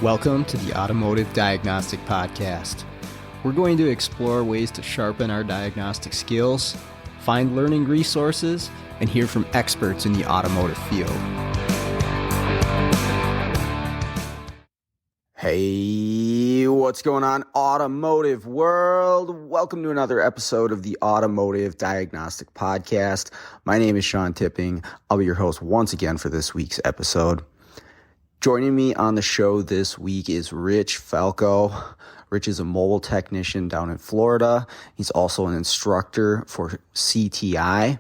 Welcome to the Automotive Diagnostic Podcast. We're going to explore ways to sharpen our diagnostic skills, find learning resources, and hear from experts in the automotive field. Hey, what's going on, automotive world? Welcome to another episode of the Automotive Diagnostic Podcast. My name is Sean Tipping. I'll be your host once again for this week's episode. Joining me on the show this week is Rich Falco. Rich is a mobile technician down in Florida. He's also an instructor for CTI.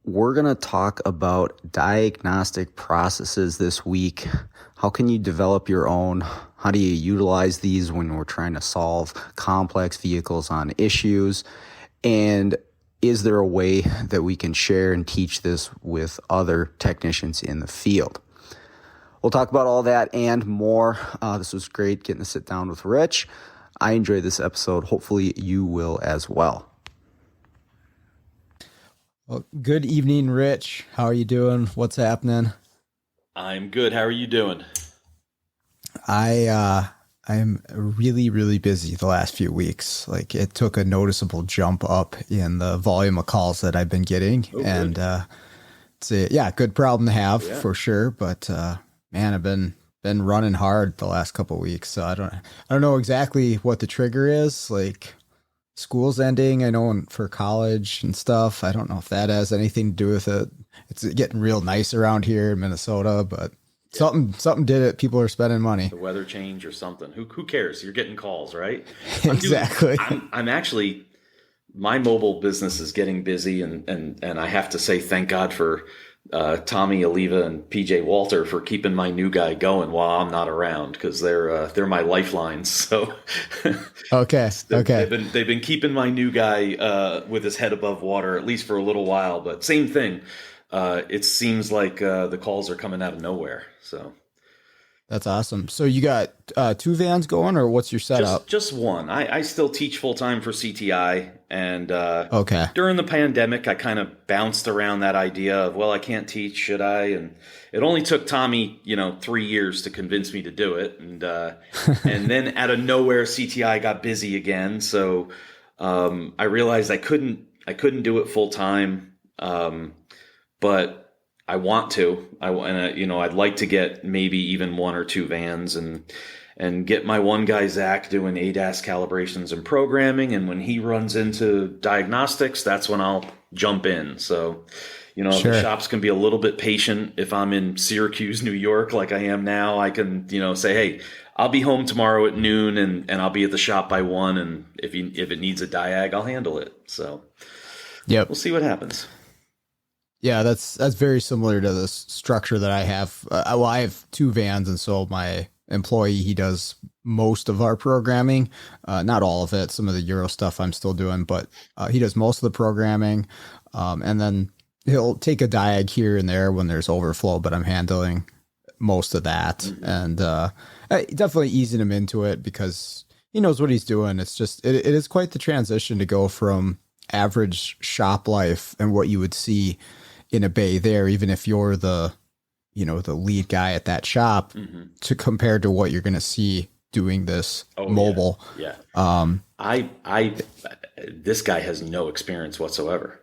We're going to talk about diagnostic processes this week. How can you develop your own? How do you utilize these when we're trying to solve complex vehicles on issues? And is there a way that we can share and teach this with other technicians in the field? We'll talk about all that and more. This was great getting to sit down with Rich. I enjoyed this episode. Hopefully you will as well. Well, good evening, Rich. How are you doing? What's happening? I'm good. How are you doing? I'm really busy the last few weeks. Like, it took a noticeable jump up in the volume of calls that I've been getting. Oh, and it's a good problem to have for sure. But man, I've been running hard the last couple of weeks. So I don't know exactly what the trigger is. Like, school's ending, I know, for college and stuff. I don't know if that has anything to do with it. It's getting real nice around here in Minnesota, but something did it. People are spending money. The weather change or something. Who cares? You're getting calls, right? Exactly. I'm actually, my mobile business is getting busy, and I have to say thank God for Tommy, Oliva, and PJ Walter for keeping my new guy going while I'm not around, because they're my lifelines. So okay. They've been keeping my new guy with his head above water, at least for a little while. But same thing. It seems like the calls are coming out of nowhere. So that's awesome. So you got two vans going, or what's your setup? Just one. I still teach full time for CTI, and okay. During the pandemic, I kind of bounced around that idea of, well, I can't teach, should I? And it only took Tommy, 3 years to convince me to do it, and and then out of nowhere, CTI got busy again. So I realized I couldn't do it full time, but I want to. I'd like to get maybe even one or two vans and get my one guy, Zach, doing ADAS calibrations and programming. And when he runs into diagnostics, that's when I'll jump in. So, Sure. The shops can be a little bit patient. If I'm in Syracuse, New York, like I am now, I can, say, hey, I'll be home tomorrow at noon and I'll be at the shop by 1. And if it needs a diag, I'll handle it. So yep. We'll see what happens. Yeah, that's very similar to the structure that I have. I have two vans, and so my employee, he does most of our programming, not all of it. Some of the Euro stuff I'm still doing, but he does most of the programming, and then he'll take a diag here and there when there's overflow, but I'm handling most of that. Mm-hmm. And definitely easing him into it because he knows what he's doing. It's just it is quite the transition to go from average shop life and what you would see in a bay there, even if you're the lead guy at that shop, mm-hmm. to compare to what you're going to see doing this mobile. Yeah. This guy has no experience whatsoever.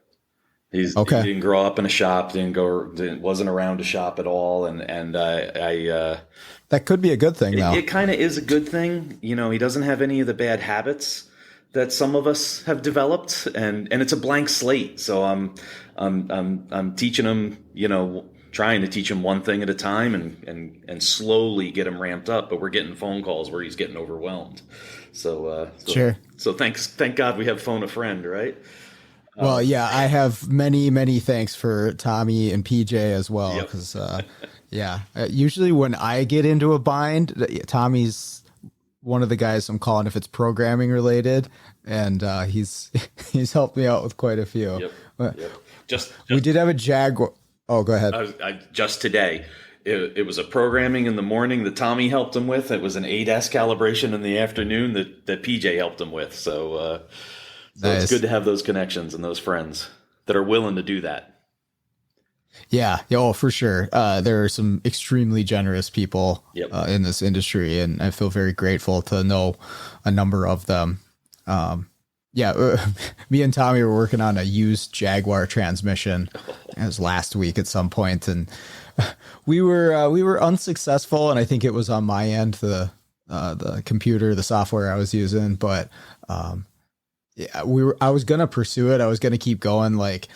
He didn't grow up in a shop, wasn't around a shop at all. And that could be a good thing though. It kind of is a good thing. He doesn't have any of the bad habits that some of us have developed, and it's a blank slate. So I'm teaching him, trying to teach him one thing at a time and slowly get him ramped up. But we're getting phone calls where he's getting overwhelmed. So sure. So thank God we have phone a friend, right? Well, yeah, I have many thanks for Tommy and PJ as well. Because usually when I get into a bind, Tommy's one of the guys I'm calling if it's programming related, and he's helped me out with quite a few. Yep. We did have a Jaguar. Oh, go ahead. Just today, it was a programming in the morning that Tommy helped him with. It was an ADAS calibration in the afternoon that PJ helped him with. So Nice. it's good to have those connections and those friends that are willing to do that. Yeah. Oh, for sure. There are some extremely generous people Yep. In this industry, and I feel very grateful to know a number of them. Me and Tommy were working on a used Jaguar transmission. It was last week at some point, and we were unsuccessful. And I think it was on my end, the computer, the software I was using. But I was gonna pursue it. I was gonna keep going. Like,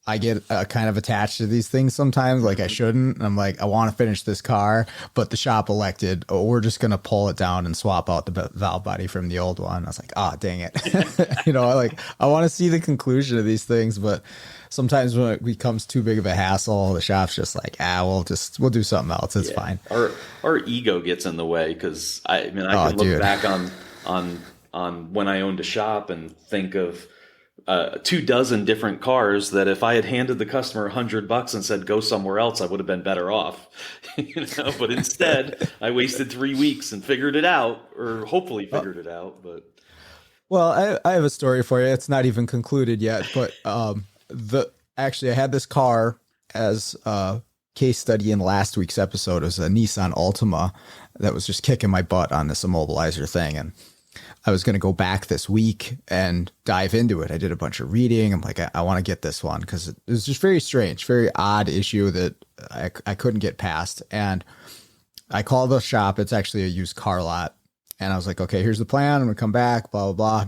I get kind of attached to these things sometimes, like I shouldn't. I'm like, I want to finish this car, but the shop elected, oh, we're just going to pull it down and swap out the valve body from the old one. I was like, dang it. I want to see the conclusion of these things, but sometimes when it becomes too big of a hassle, the shop's just like, we'll do something else. It's fine. Our ego gets in the way, because I can look back on when I owned a shop and think of 24 different cars that if I had handed the customer $100 and said go somewhere else, I would have been better off. But instead I wasted 3 weeks and figured it out, or hopefully figured it out. But well, I have a story for you. It's not even concluded yet, but actually I had this car as a case study in last week's episode. It was a Nissan Altima that was just kicking my butt on this immobilizer thing, and I was going to go back this week and dive into it. I did a bunch of reading. I'm like, I want to get this one, because it was just very strange, very odd issue that I couldn't get past. And I called the shop. It's actually a used car lot. And I was like, okay, here's the plan. I'm going to come back, blah, blah, blah.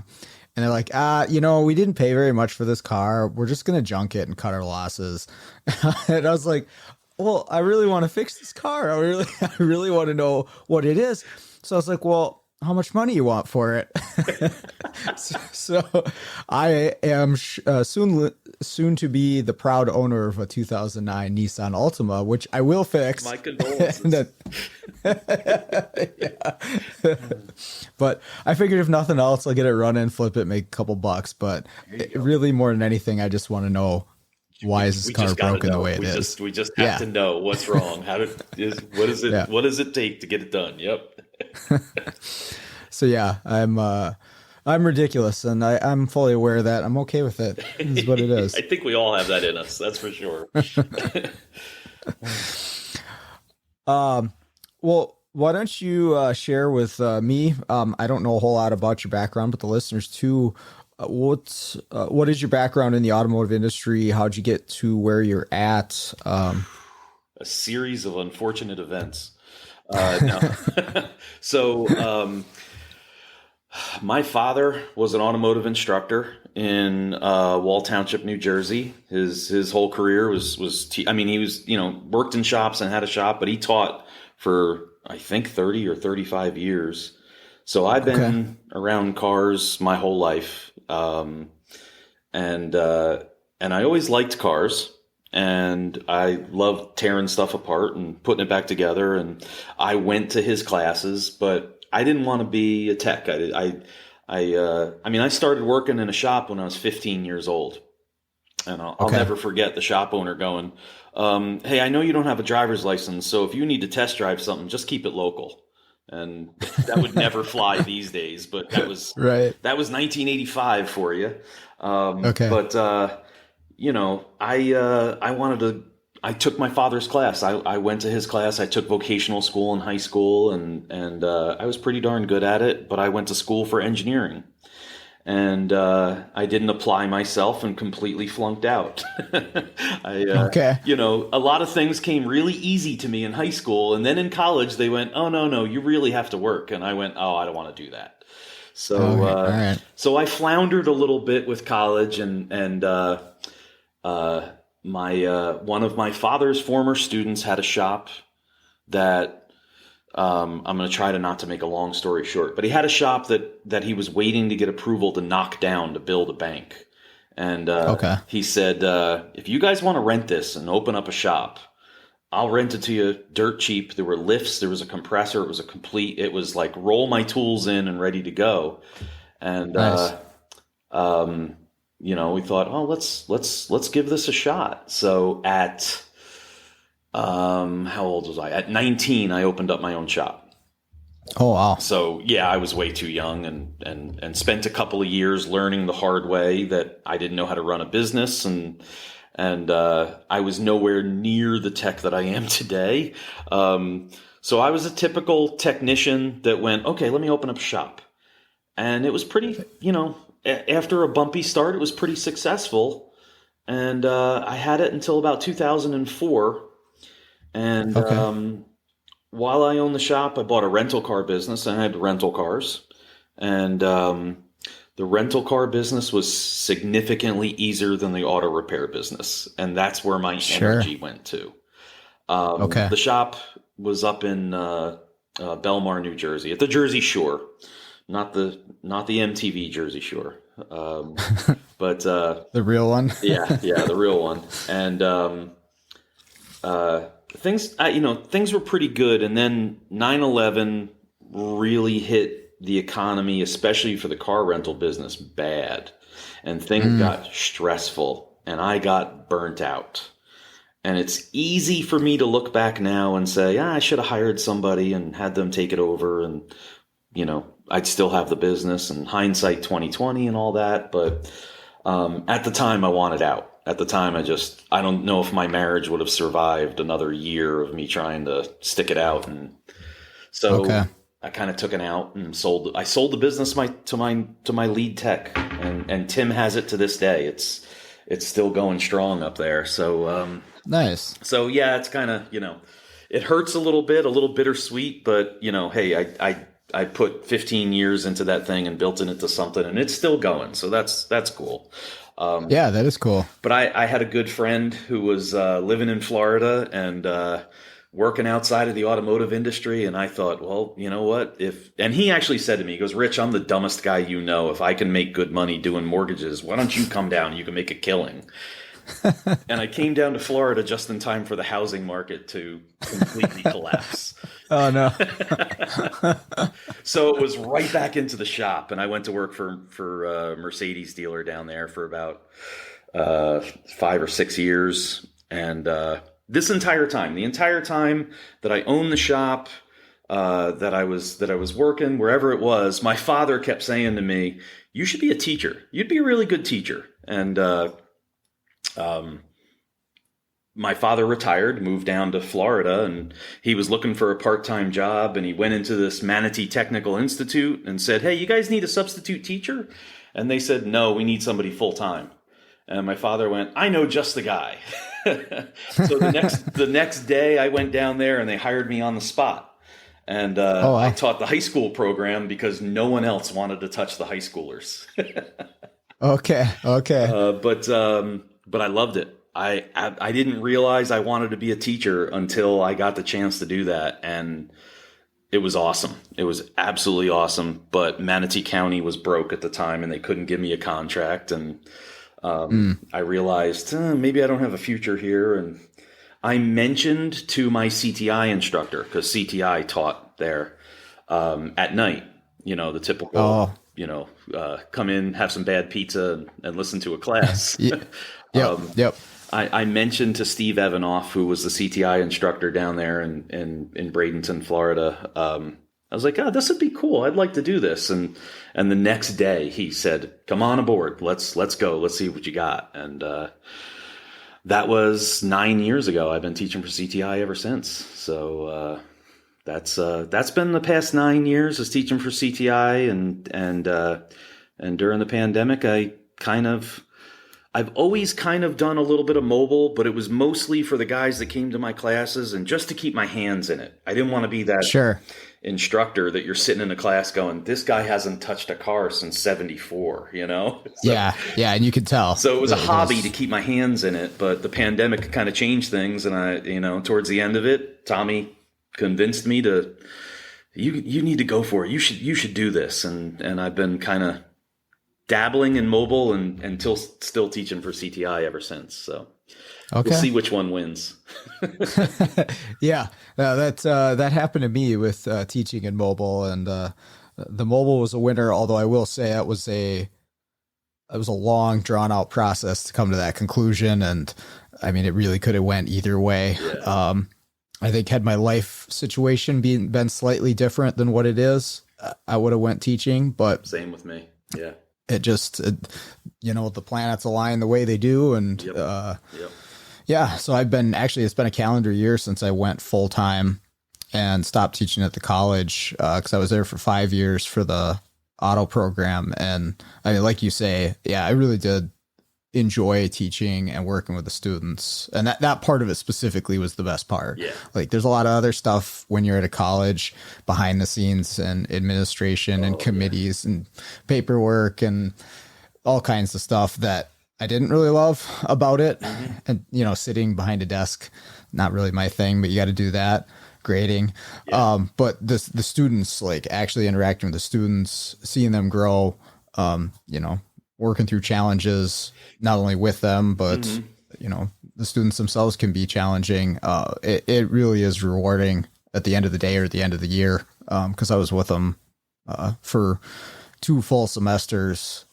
And they're like, we didn't pay very much for this car. We're just going to junk it and cut our losses. And I was like, well, I really want to fix this car. I really want to know what it is. So I was like, well, how much money you want for it? so I am soon to be the proud owner of a 2009 Nissan Altima, which I will fix. My condolences. But I figured if nothing else, I'll get it running, flip it, make a couple bucks. But really, more than anything, I just want to know, why is this car broken the way it is? We just have to know what's wrong. What does it take to get it done? Yep. So yeah, I'm ridiculous, and I'm fully aware of that. I'm okay with it. This is what it is. I think we all have that in us. That's for sure. Well, why don't you share with me? I don't know a whole lot about your background, but the listeners too. What is your background in the automotive industry? How'd you get to where you're at? A series of unfortunate events. No. So, my father was an automotive instructor in Wall Township, New Jersey. His whole career was he was, worked in shops and had a shop, but he taught for, I think, 30 or 35 years. So I've been around cars my whole life. And I always liked cars. And I loved tearing stuff apart and putting it back together. And I went to his classes, but I didn't want to be a tech. I started working in a shop when I was 15 years old. And I'll never forget the shop owner going, hey, I know you don't have a driver's license, so if you need to test drive something, just keep it local. And that would never fly these days, but that was right. That was 1985 for you. But I took my father's class. I went to his class. I took vocational school in high school, and I was pretty darn good at it, but I went to school for engineering. And I didn't apply myself and completely flunked out. A lot of things came really easy to me in high school, and then in college they went, "Oh no, you really have to work." And I went, "Oh, I don't want to do that." So, so I floundered a little bit with college, and one of my father's former students had a shop that. I'm going to try to not to make a long story short, but he had a shop that he was waiting to get approval to knock down to build a bank. And he said, if you guys want to rent this and open up a shop, I'll rent it to you dirt cheap. There were lifts, there was a compressor, it was like roll my tools in and ready to go. And, nice. We thought, oh, let's give this a shot. So at How old was I? At 19, I opened up my own shop. Oh, wow. So yeah, I was way too young and spent a couple of years learning the hard way that I didn't know how to run a business, and I was nowhere near the tech that I am today. So I was a typical technician that went, okay, let me open up shop. And it was pretty, after a bumpy start, it was pretty successful. And I had it until about 2004. And Okay. while I owned the shop, I bought a rental car business. I had rental cars. And the rental car business was significantly easier than the auto repair business. And that's where my energy went to. Okay. The shop was up in Belmar, New Jersey, at the Jersey Shore, not the MTV Jersey Shore, but The real one. yeah, the real one. And things were pretty good. And then 9/11 really hit the economy, especially for the car rental business, bad, and things got stressful, and I got burnt out. And it's easy for me to look back now and say, I should have hired somebody and had them take it over, and I'd still have the business, and hindsight 2020 and all that. But at the time, I wanted out. At the time, I don't know if my marriage would have survived another year of me trying to stick it out. And so I kind of took it out and sold. I sold the business to my lead tech, and Tim has it to this day. It's still going strong up there. So nice. So yeah, it's kind of, it hurts a little bit, a little bittersweet, but hey, I put 15 years into that thing and built it into something, and it's still going. So that's cool. Yeah, that is cool. But I had a good friend who was living in Florida and working outside of the automotive industry. And I thought, well, you know what? And he actually said to me, he goes, Rich, I'm the dumbest guy you know. If I can make good money doing mortgages, why don't you come down? You can make a killing. And I came down to Florida just in time for the housing market to completely collapse. Oh, no. So it was right back into the shop, and I went to work for a Mercedes dealer down there for about 5 or 6 years. And the entire time that I owned the shop, that I was working wherever it was, my father kept saying to me, "You should be a teacher. You'd be a really good teacher." And my father retired, moved down to Florida, and he was looking for a part-time job, and he went into this Manatee Technical Institute and said, "Hey, you guys need a substitute teacher?" And they said, "No, we need somebody full-time." And my father went, "I know just the guy." So the next day I went down there and they hired me on the spot. And I taught the high school program because no one else wanted to touch the high schoolers. Okay. But I loved it. I didn't realize I wanted to be a teacher until I got the chance to do that. And it was awesome. It was absolutely awesome. But Manatee County was broke at the time and they couldn't give me a contract. And I realized maybe I don't have a future here. And I mentioned to my CTI instructor, because CTI taught there at night, the typical, come in, have some bad pizza and listen to a class. Yep. I mentioned to Steve Evanoff, who was the CTI instructor down there in Bradenton, Florida. I was like, this would be cool. I'd like to do this. And the next day he said, "Come on aboard. Let's go. Let's see what you got." And that was 9 years ago. I've been teaching for CTI ever since. So that's been the past 9 years is teaching for CTI. And during the pandemic, I've always kind of done a little bit of mobile, but it was mostly for the guys that came to my classes and just to keep my hands in it. I didn't want to be that instructor that you're sitting in a class going, "This guy hasn't touched a car since '74," So, yeah, and you could tell. So it was a hobby to keep my hands in it, but the pandemic kind of changed things, and I, towards the end of it, Tommy convinced me to, you need to go for it. You should do this, and I've been kind of dabbling in mobile and until still teaching for CTI ever since. So we'll see which one wins. Yeah, that happened to me with teaching in mobile, and the mobile was a winner. Although I will say it was a long, drawn out process to come to that conclusion, and I mean, it really could have went either way. Yeah. I think had my life situation been slightly different than what it is, I would have went teaching, but Same with me. Yeah. it just, the planets align the way they do. And, Yep. yeah, so it's been a calendar year since I went full time and stopped teaching at the college. Cause I was there for 5 years for the auto program. And I mean, like you say, yeah, I really did enjoy teaching and working with the students, and that part of it specifically was the best part. Yeah. Like there's a lot of other stuff when you're at a college behind the scenes and administration and committees and paperwork and all kinds of stuff that I didn't really love about it. And sitting behind a desk, not really my thing, but you got to do that. Grading. But the students, like actually interacting with the students, seeing them grow, working through challenges, not only with them, but, the students themselves can be challenging. It really is rewarding at the end of the day or at the end of the year. Cause I was with them, for 2 full semesters,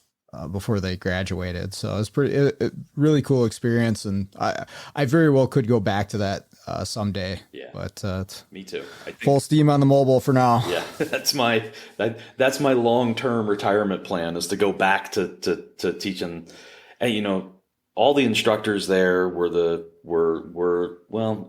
before they graduated. So it was really cool experience. And I very well could go back to that, someday. Yeah. But, Me too. I think, full steam on the mobile for now. yeah, that's my long-term retirement plan, is to go back to teaching. And all the instructors there were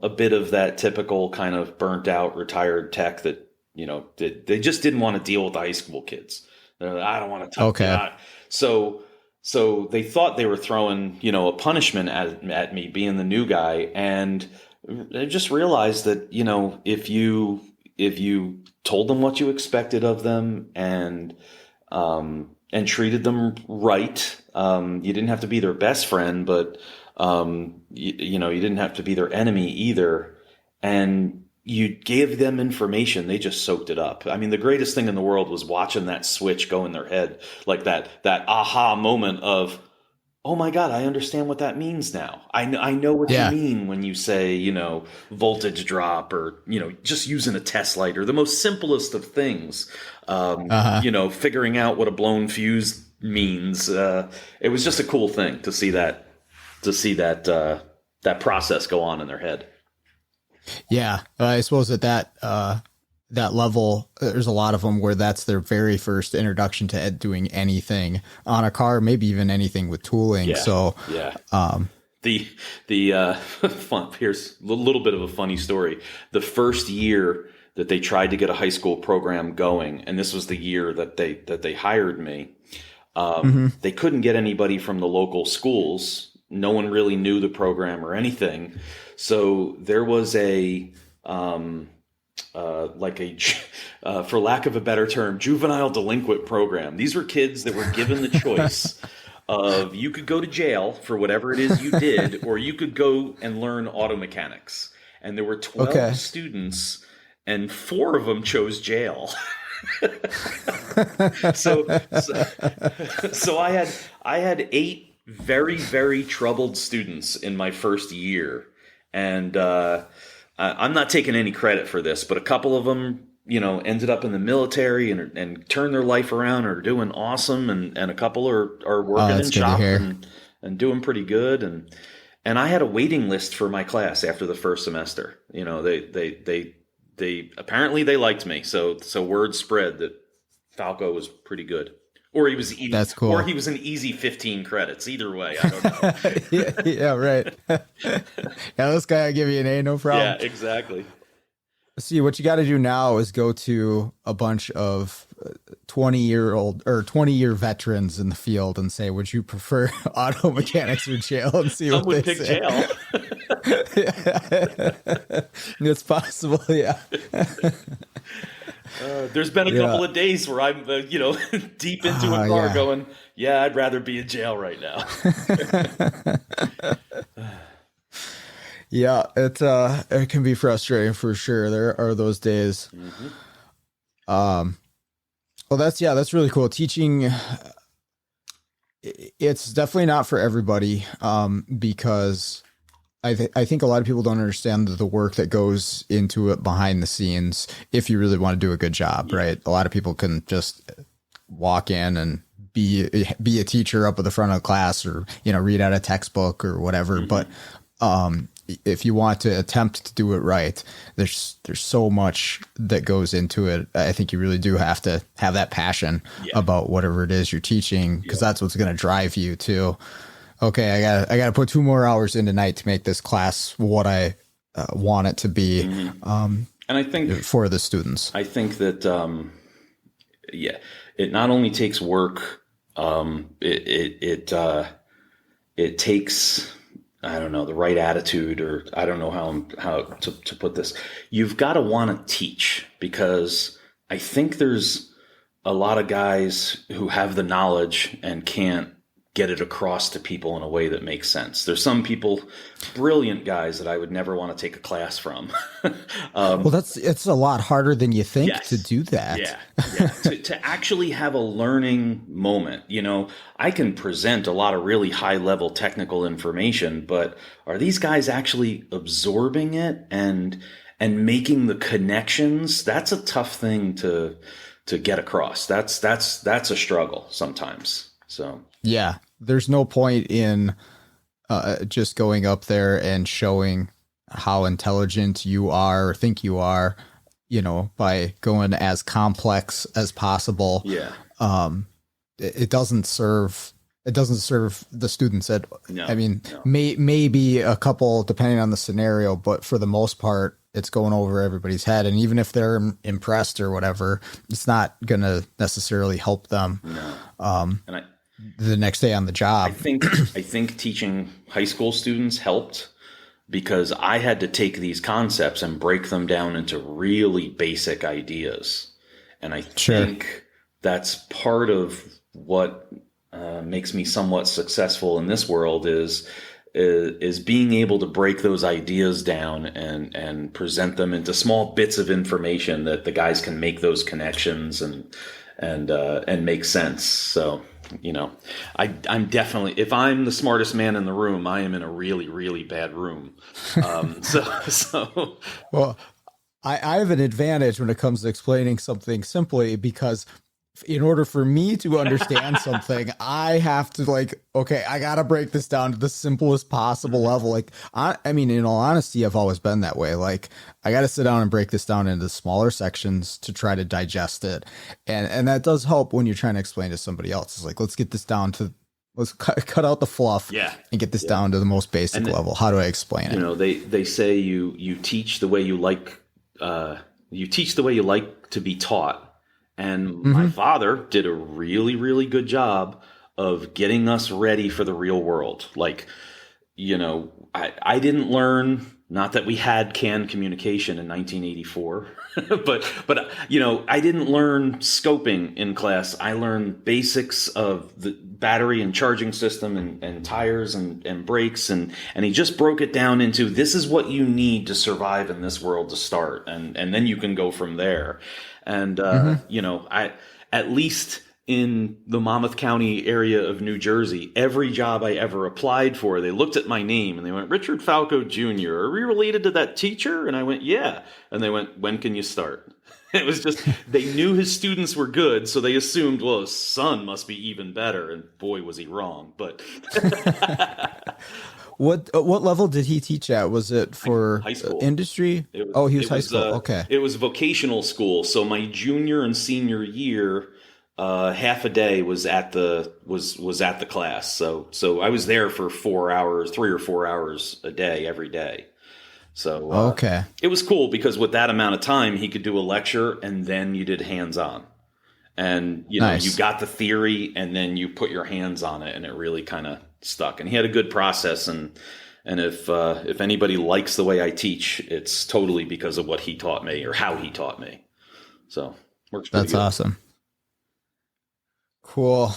a bit of that typical kind of burnt out retired tech that they just didn't want to deal with the high school kids. They're like, I don't want to touch that. So they thought they were throwing a punishment at me being the new guy, and I just realized that if you told them what you expected of them and treated them right, you didn't have to be their best friend, but you didn't have to be their enemy either, and you gave them information, they just soaked it up. I mean, the greatest thing in the world was watching that switch go in their head, like that aha moment of, oh my God, I understand what that means now. I know what you mean when you say, voltage drop, or, just using a test light, or the most simplest of things, figuring out what a blown fuse means. It was just a cool thing to see that process go on in their head. Yeah. I suppose at that level, there's a lot of them where that's their very first introduction to doing anything on a car, maybe even anything with tooling. Yeah. So, the here's a little bit of a funny story. The first year that they tried to get a high school program going, and this was the year that they hired me, they couldn't get anybody from the local schools. No one really knew the program or anything. So there was for lack of a better term, juvenile delinquent program. These were kids that were given the choice of, you could go to jail for whatever it is you did, or you could go and learn auto mechanics. And there were 12 students, and 4 of them chose jail. So I had 8 very, very troubled students in my first year. And I'm not taking any credit for this, but a couple of them, ended up in the military and turned their life around, or doing awesome. And a couple are working in shop and doing pretty good. And I had a waiting list for my class after the first semester. They apparently they liked me. So word spread that Falco was pretty good. Or he was easy. That's cool. Or he was an easy 15 credits. Either way, I don't know. yeah, right. Yeah, this guy will give you an A, no problem. Yeah, exactly. See, what you got to do now is go to a bunch of 20-year veterans in the field and say, would you prefer auto mechanics or jail, and see Some what would they pick say. jail. It's possible, yeah. There's been a couple of days where I'm, deep into a car going, yeah, I'd rather be in jail right now. Yeah, it can be frustrating for sure. There are those days. Well, that's really cool. Teaching, it's definitely not for everybody, because I think a lot of people don't understand the work that goes into it behind the scenes if you really want to do a good job, right? A lot of people can just walk in and be a teacher up at the front of the class, or, read out a textbook or whatever. But if you want to attempt to do it right, there's so much that goes into it. I think you really do have to have that passion about whatever it is you're teaching, because that's what's going to drive you to, okay, I got to put 2 more hours in tonight to make this class what I want it to be. And I think for the students, I think that, it not only takes work, it takes, I don't know, the right attitude, or I don't know how to put this. You've got to want to teach, because I think there's a lot of guys who have the knowledge and can't get it across to people in a way that makes sense. There's some people, brilliant guys, that I would never want to take a class from. Well, it's a lot harder than you think to do that. Yeah. To actually have a learning moment. I can present a lot of really high level technical information, but are these guys actually absorbing it and making the connections? That's a tough thing to get across. That's a struggle sometimes. So yeah, there's no point in just going up there and showing how intelligent you are or think you are, by going as complex as possible. Yeah. It doesn't serve the students. Maybe a couple, depending on the scenario, but for the most part, it's going over everybody's head. And even if they're impressed or whatever, it's not going to necessarily help them. No. The next day on the job. I think teaching high school students helped, because I had to take these concepts and break them down into really basic ideas. And I think that's part of what makes me somewhat successful in this world is being able to break those ideas down and present them into small bits of information that the guys can make those connections and make sense. So, I'm definitely, if I'm the smartest man in the room, I am in a really, really bad room. Well, I have an advantage when it comes to explaining something simply, because in order for me to understand something, I have to I got to break this down to the simplest possible level. In all honesty, I've always been that way. I got to sit down and break this down into smaller sections to try to digest it. And that does help when you're trying to explain to somebody else. It's let's get this down to, let's cut out the fluff and get this down to the most basic level. How do I explain it? They say you teach the way you like, to be taught. And my father did a really, really good job of getting us ready for the real world. I didn't learn, not that we had canned communication in 1984, but I didn't learn scoping in class. I learned basics of the battery and charging system and tires and brakes. And he just broke it down into, this is what you need to survive in this world to start. And then you can go from there. And, I, at least in the Monmouth County area of New Jersey, every job I ever applied for, they looked at my name and they went, Richard Falco Jr., are we related to that teacher? And I went, yeah. And they went, when can you start? It was just, they knew his students were good, so they assumed, well, his son must be even better. And boy, was he wrong. But What level did he teach at? Was it for high school industry? He was high school. Okay. It was vocational school. So my junior and senior year, half a day was at the class. So I was there for 4 hours, 3 or 4 hours a day, every day. So okay. It was cool because with that amount of time, he could do a lecture and then you did hands-on. And, nice. You got the theory and then you put your hands on it and it really kind of stuck. And he had a good process. And if anybody likes the way I teach, it's totally because of what he taught me or how he taught me. So works pretty That's good. Awesome. Cool.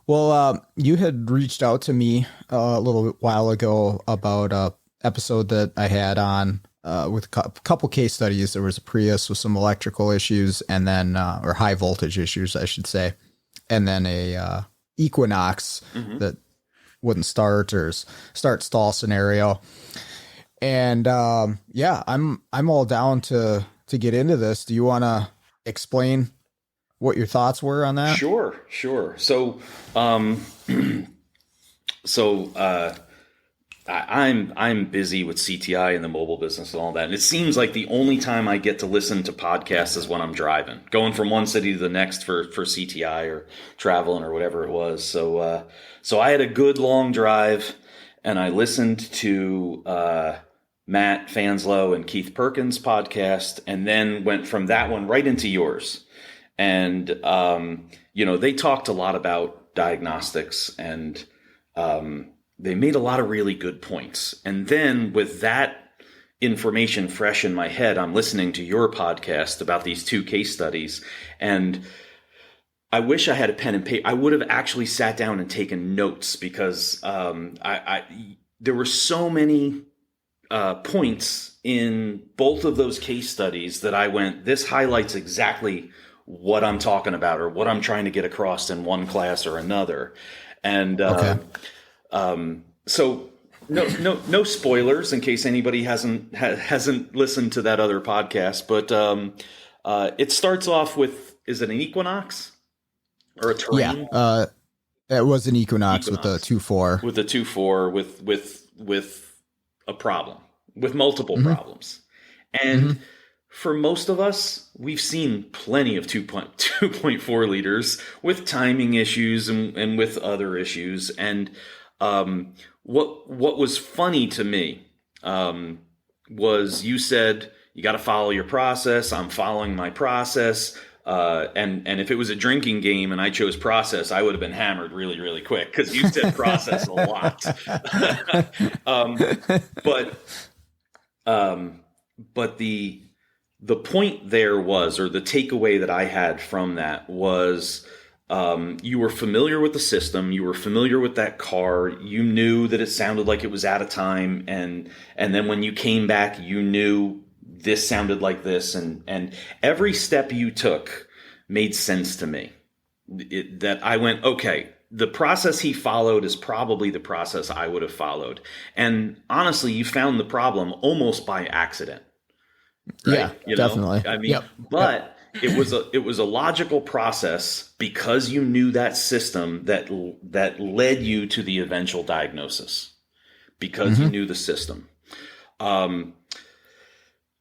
Well, you had reached out to me a little while ago about a episode that I had on with a couple case studies. There was a Prius with some electrical issues and then, or high voltage issues, I should say. And then a Equinox that wouldn't start or start stall scenario. And I'm all down to get into this. Do you want to explain what your thoughts were on that? Sure. So, I'm busy with CTI and the mobile business and all that. And it seems like the only time I get to listen to podcasts is when I'm driving, going from one city to the next for CTI or traveling or whatever it was. So I had a good long drive, and I listened to Matt Fanslow and Keith Perkins' podcast, and then went from that one right into yours. And, they talked a lot about diagnostics, and they made a lot of really good points. And then with that information fresh in my head, I'm listening to your podcast about these 2 case studies. And I wish I had a pen and paper. I would have actually sat down and taken notes, because there were so many points in both of those case studies that I went, this highlights exactly what I'm talking about or what I'm trying to get across in one class or another. And okay. So no spoilers in case anybody hasn't listened to that other podcast, but it starts off with, is it an equinox or a terrain? Yeah, it was an equinox with the 2.4. With the 2.4 with a problem, with multiple problems. And for most of us, we've seen plenty of 2.4 liters with timing issues and with other issues. And what was funny to me was you said, you got to follow your process. I'm following my process. And if it was a drinking game and I chose process, I would have been hammered really, really quick, because you said process a lot. But the point there was, or the takeaway that I had from that was, you were familiar with the system. You were familiar with that car. You knew that it sounded like it was out of time. And then when you came back, you knew this sounded like this. And every step you took made sense to me. That I went, okay, the process he followed is probably the process I would have followed. And honestly, you found the problem almost by accident. Right? Yeah, definitely. I mean, but it was a logical process, because you knew that system that led you to the eventual diagnosis, because you knew the system.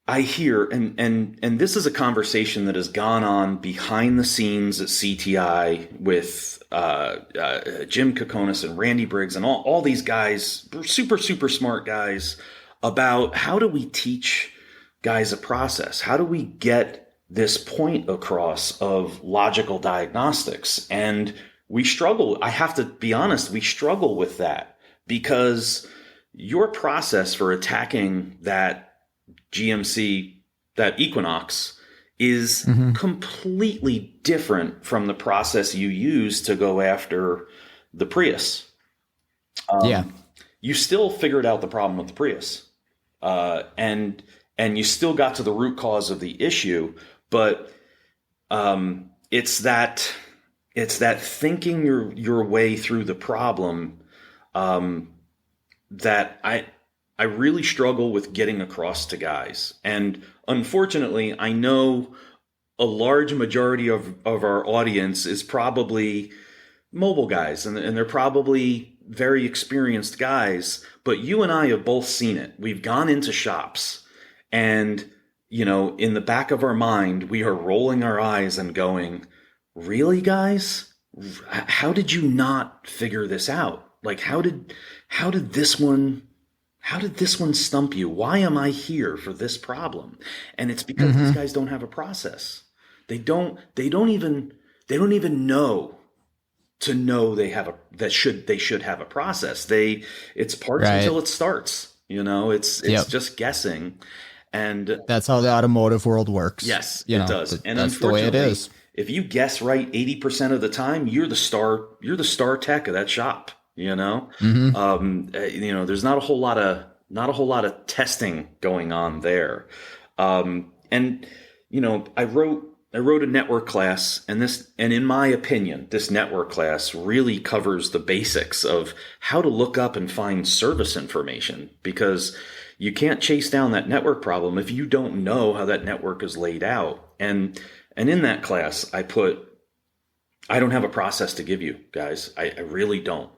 I hear, and this is a conversation that has gone on behind the scenes at CTI with Jim Kokonis and Randy Briggs and all these guys, super, super smart guys, about how do we teach guys a process? How do we get this point across of logical diagnostics? And we struggle. I have to be honest, we struggle with that, because your process for attacking that GMC, that Equinox, is completely different from the process you use to go after the Prius. You still figured out the problem with the Prius, and you still got to the root cause of the issue, but it's that thinking your way through the problem that I really struggle with getting across to guys. And unfortunately, I know a large majority of our audience is probably mobile guys, and they're probably very experienced guys, but you and I have both seen it. We've gone into shops, and, in the back of our mind, we are rolling our eyes and going, really, guys? How did you not figure this out? Like, how did this one stump you? Why am I here for this problem? And it's because these guys don't have a process. They don't even know to know they should have a process. It's parts until it starts. It's just guessing. And that's how the automotive world works. Yes, it does. And that's the way it is. If you guess right 80% of the time, you're the star tech of that shop. There's not a whole lot of testing going on there. I wrote a network class, and in my opinion, this network class really covers the basics of how to look up and find service information, because you can't chase down that network problem if you don't know how that network is laid out. And in that class, I don't have a process to give you guys. I really don't.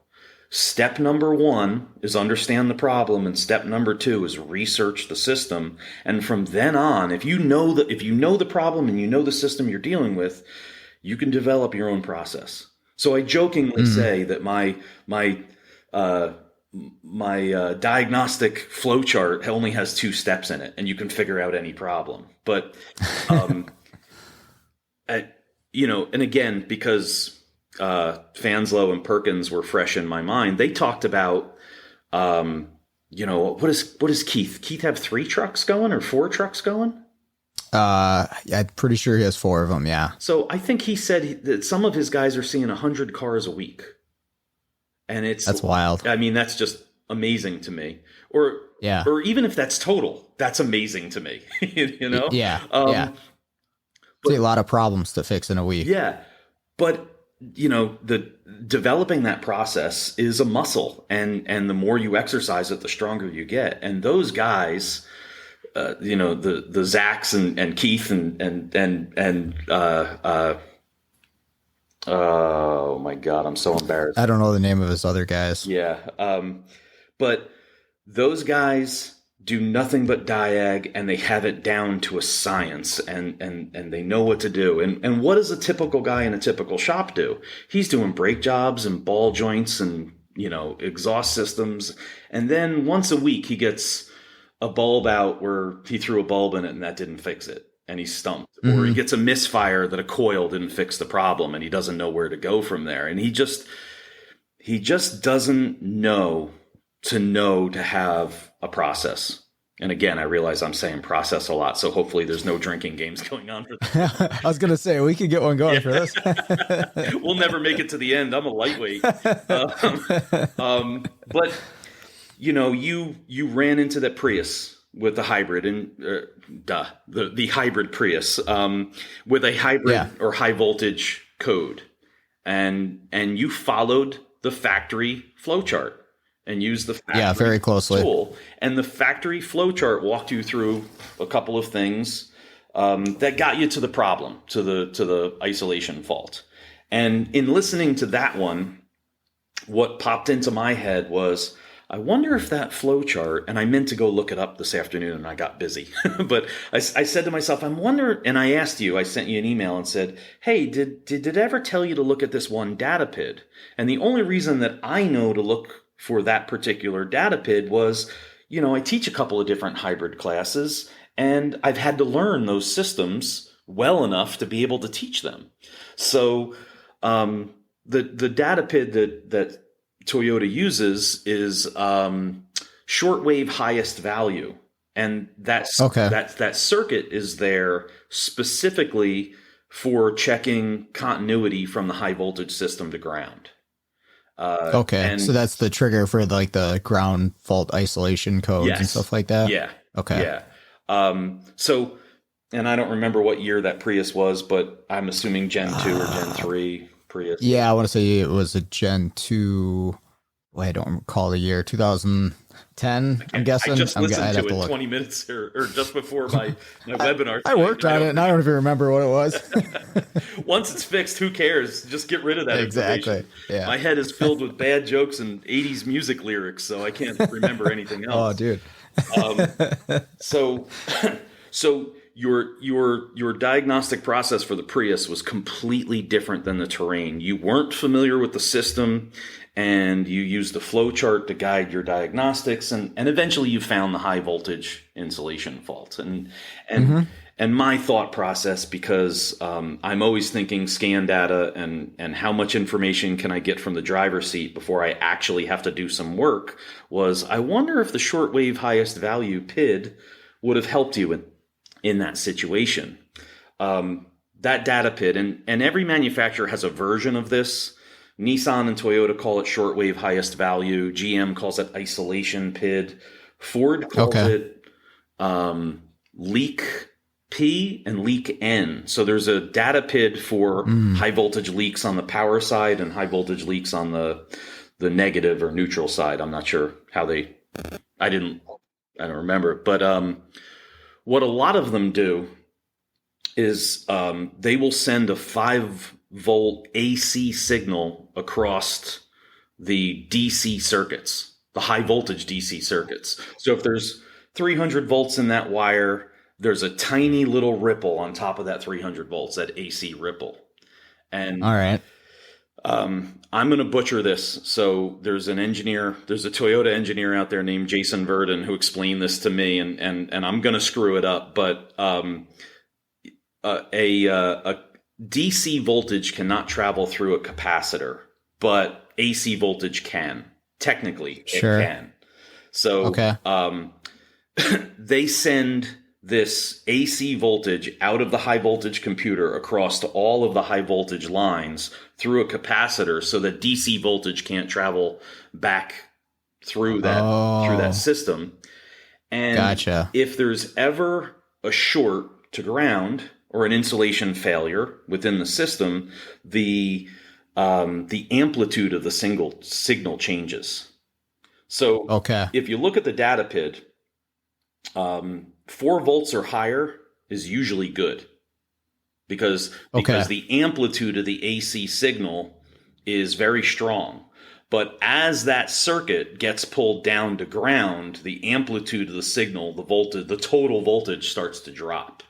Step number one is understand the problem, and step number two is research the system. And from then on, if you know the problem and you know the system you're dealing with, you can develop your own process. So I jokingly say that my diagnostic flowchart only has 2 steps in it, and you can figure out any problem. But and again, because Fanslow and Perkins were fresh in my mind, they talked about, what is Keith? Keith have 3 trucks going or 4 trucks going? I'm pretty sure he has 4 of them. Yeah. So I think he said that some of his guys are seeing 100 cars a week, and that's wild. I mean, that's just amazing to me. Or even if that's total, that's amazing to me. Yeah. But, a lot of problems to fix in a week. Yeah, but the developing that process is a muscle, and the more you exercise it, the stronger you get. And those guys, the Zachs and Keith and oh my God, I'm so embarrassed. I don't know the name of his other guys. Yeah, but those guys do nothing but diag, and they have it down to a science, and they know what to do. And what does a typical guy in a typical shop do? He's doing brake jobs and ball joints and, exhaust systems. And then once a week he gets a bulb out where he threw a bulb in it and that didn't fix it, and he's stumped. Or he gets a misfire that a coil didn't fix the problem, and he doesn't know where to go from there. And he just doesn't know to have a process. And again, I realize I'm saying process a lot, so hopefully there's no drinking games going on for this. I was going to say, we could get one going for this. We'll never make it to the end. I'm a lightweight. But, you ran into that Prius with the hybrid, and the hybrid Prius with a hybrid or high voltage code. And you followed the factory flowchart and use the factory very closely tool. And the factory flowchart walked you through a couple of things that got you to the problem, to the isolation fault. And in listening to that one, what popped into my head was, I wonder if that flowchart, and I meant to go look it up this afternoon and I got busy, but I said to myself, I wonder, and I asked you, I sent you an email and said, hey, did it ever tell you to look at this one data PID? And the only reason that I know to look for that particular data PID was, I teach a couple of different hybrid classes, and I've had to learn those systems well enough to be able to teach them. So the data PID that Toyota uses is shortwave highest value, and that circuit is there specifically for checking continuity from the high voltage system to ground. So that's the trigger for the ground fault isolation codes and stuff like that? Yeah. Okay. Yeah. So, and I don't remember what year that Prius was, but I'm assuming Gen 2 or Gen 3 Prius. Yeah, I want to say it was a Gen 2. Well, I don't recall the year. 2010, I'm guessing. I just listened to it 20 minutes or just before my webinar. I worked on it, and I don't even remember what it was. Once it's fixed, who cares? Just get rid of that Exactly. information. Yeah. My head is filled with bad jokes and 80s music lyrics, so I can't remember anything else. Oh, dude. So your diagnostic process for the Prius was completely different than the Terrain. You weren't familiar with the system, and you used the flow chart to guide your diagnostics, and eventually you found the high voltage insulation fault. And my thought process, because I'm always thinking scan data and how much information can I get from the driver's seat before I actually have to do some work, was I wonder if the shortwave highest value PID would have helped you in that situation. That data PID, and every manufacturer has a version of this. Nissan and Toyota call it shortwave highest value. GM calls it isolation PID. Ford calls it leak P and leak N. So there's a data PID for high voltage leaks on the power side and high voltage leaks on the negative or neutral side. I'm not sure how I don't remember. But what a lot of them do is they will send a 5-volt AC signal across the DC circuits, the high voltage DC circuits. So if there's 300 volts in that wire, there's a tiny little ripple on top of that 300 volts, that AC ripple. And all right. I'm going to butcher this. So there's a Toyota engineer out there named Jason Verdon who explained this to me, and I'm going to screw it up. But a DC voltage cannot travel through a capacitor, but AC voltage can. Technically, sure. It can. So okay. They send this AC voltage out of the high voltage computer across to all of the high voltage lines through a capacitor, so that DC voltage can't travel back through that system. And gotcha. If there's ever a short to ground or an insulation failure within the system, the amplitude of the signal changes. So if you look at the data PID, 4 volts or higher is usually good because the amplitude of the AC signal is very strong. But as that circuit gets pulled down to ground, the amplitude of the signal, the total voltage starts to drop.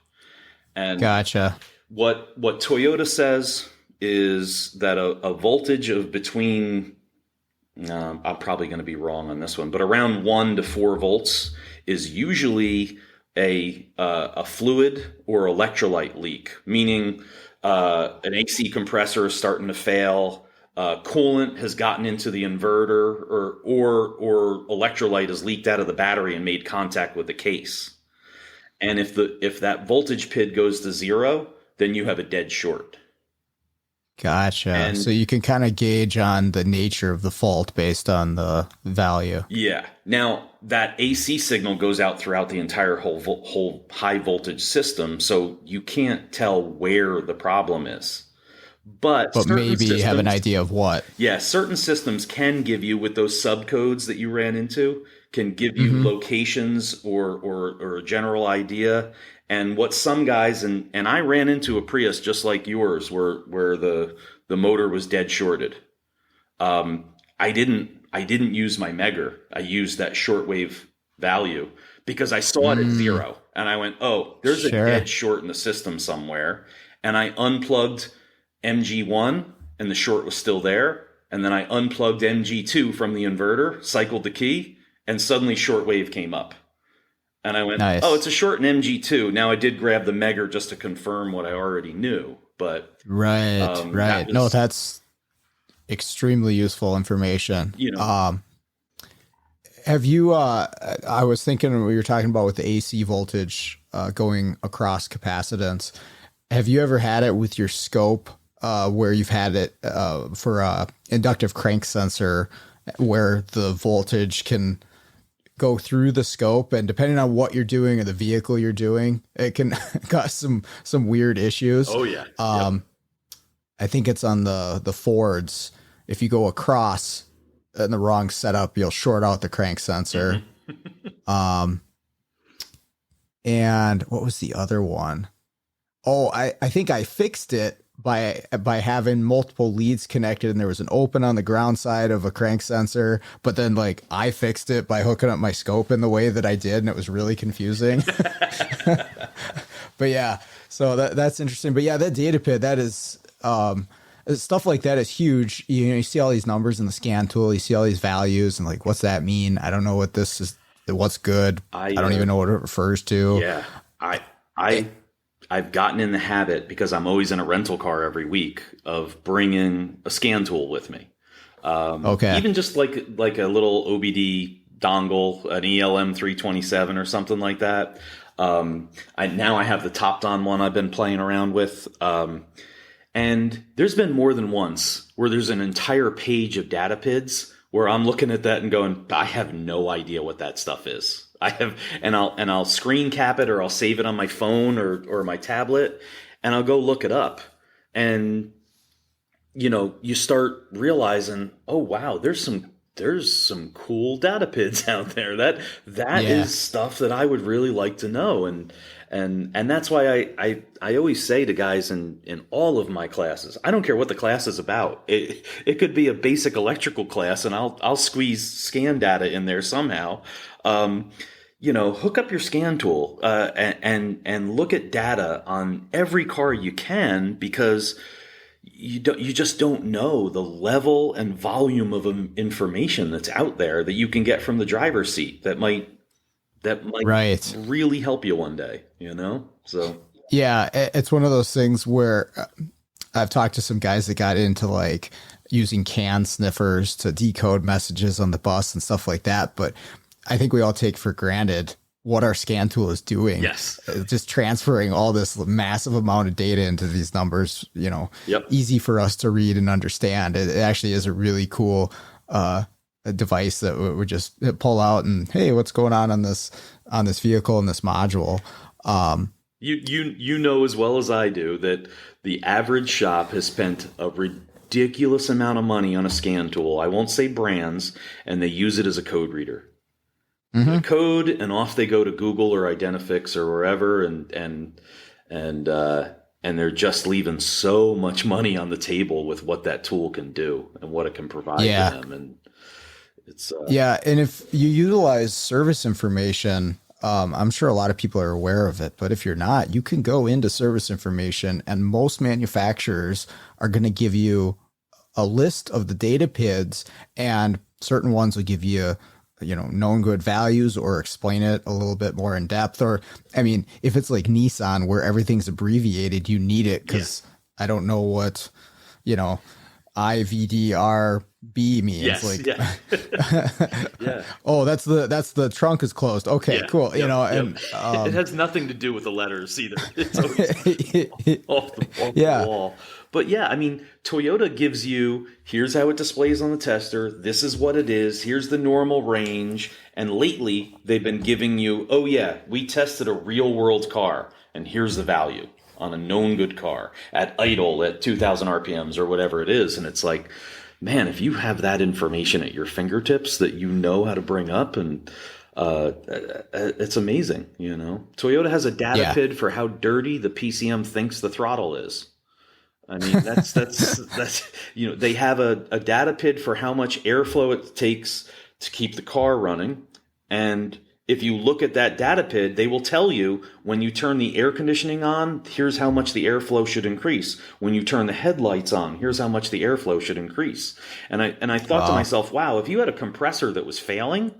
And gotcha. What Toyota says is that a voltage of between, I'm probably going to be wrong on this one, but around 1 to 4 volts is usually a fluid or electrolyte leak, meaning an AC compressor is starting to fail, coolant has gotten into the inverter, or electrolyte has leaked out of the battery and made contact with the case. And if that voltage PID goes to 0, then you have a dead short. Gotcha. And so you can kind of gauge on the nature of the fault based on the value. Yeah. Now, that AC signal goes out throughout the entire whole high voltage system, so you can't tell where the problem is. But maybe you have an idea of what. Yeah, certain systems can give you, with those subcodes that you ran into, can give you locations or a general idea. And what some guys, and I ran into a Prius just like yours, where the motor was dead shorted. I didn't use my Megger. I used that shortwave value because I saw it at 0, and I went, "Oh, there's a dead short in the system somewhere." And I unplugged MG1, and the short was still there. And then I unplugged MG2 from the inverter, cycled the key, and suddenly shortwave came up. And I went, nice. Oh, it's a short in MG2. Now I did grab the Megger just to confirm what I already knew, but right. No, that's extremely useful information. Have you? I was thinking what you were talking about with the AC voltage going across capacitance. Have you ever had it with your scope where you've had it for a inductive crank sensor, where the voltage can go through the scope, and depending on what you're doing or the vehicle you're doing, it can cause some weird issues. Oh yeah. I think it's on the Fords. If you go across in the wrong setup, you'll short out the crank sensor. And what was the other one? Oh, I think I fixed it by having multiple leads connected, and there was an open on the ground side of a crank sensor, but then I fixed it by hooking up my scope in the way that I did, and it was really confusing. But yeah, so that's interesting. But yeah, that data PID, that is stuff like that is huge. You see all these numbers in the scan tool, you see all these values, and what's that mean? I don't know what this is. What's good? I don't even know what it refers to. Yeah, I've gotten in the habit, because I'm always in a rental car every week, of bringing a scan tool with me. Even just like a little OBD dongle, an ELM 327 or something like that. I have the topped on one I've been playing around with. And there's been more than once where there's an entire page of data PIDs where I'm looking at that and going, I have no idea what that stuff is. I'll screen cap it, or I'll save it on my phone or my tablet, and I'll go look it up. And, you start realizing, oh, wow, there's some there's some cool data PIDs out there. That is stuff that I would really like to know. And that's why I always say to guys in all of my classes, I don't care what the class is about. It could be a basic electrical class, and I'll squeeze scan data in there somehow. Hook up your scan tool and look at data on every car you can, because you just don't know the level and volume of information that's out there that you can get from the driver's seat that might right. really help you one day, So yeah, it's one of those things where I've talked to some guys that got into like using CAN sniffers to decode messages on the bus and stuff like that, but I think we all take for granted what our scan tool is doing. Yes. Just transferring all this massive amount of data into these numbers, Yep. Easy for us to read and understand. It actually is a really cool a device that would just pull out and, hey, what's going on this vehicle and this module. You know as well as I do that the average shop has spent a ridiculous amount of money on a scan tool. I won't say brands, and they use it as a code reader. Mm-hmm. Code, and off they go to Google or Identifix or wherever, and they're just leaving so much money on the table with what that tool can do and what it can provide to them. And it's and if you utilize service information, I'm sure a lot of people are aware of it, but if you're not, you can go into service information, and most manufacturers are going to give you a list of the data PIDs, and certain ones will give you known good values or explain it a little bit more in depth. Or, I mean, if it's like Nissan where everything's abbreviated, you need it because I don't know what, IVDRB means. Yes, like, yeah. Oh, that's the trunk is closed. Okay, cool. And it has nothing to do with the letters either. It's always off the wall. But yeah, I mean, Toyota gives you, here's how it displays on the tester. This is what it is. Here's the normal range. And lately, they've been giving you, oh yeah, we tested a real world car, and here's the value on a known good car at idle at 2,000 RPMs or whatever it is. And it's like, man, if you have that information at your fingertips that you know how to bring up, and it's amazing, Toyota has a data PID for how dirty the PCM thinks the throttle is. I mean, that's they have a data PID for how much airflow it takes to keep the car running. And if you look at that data PID, they will tell you when you turn the air conditioning on, here's how much the airflow should increase. When you turn the headlights on, here's how much the airflow should increase. And I thought to myself, wow, if you had a compressor that was failing,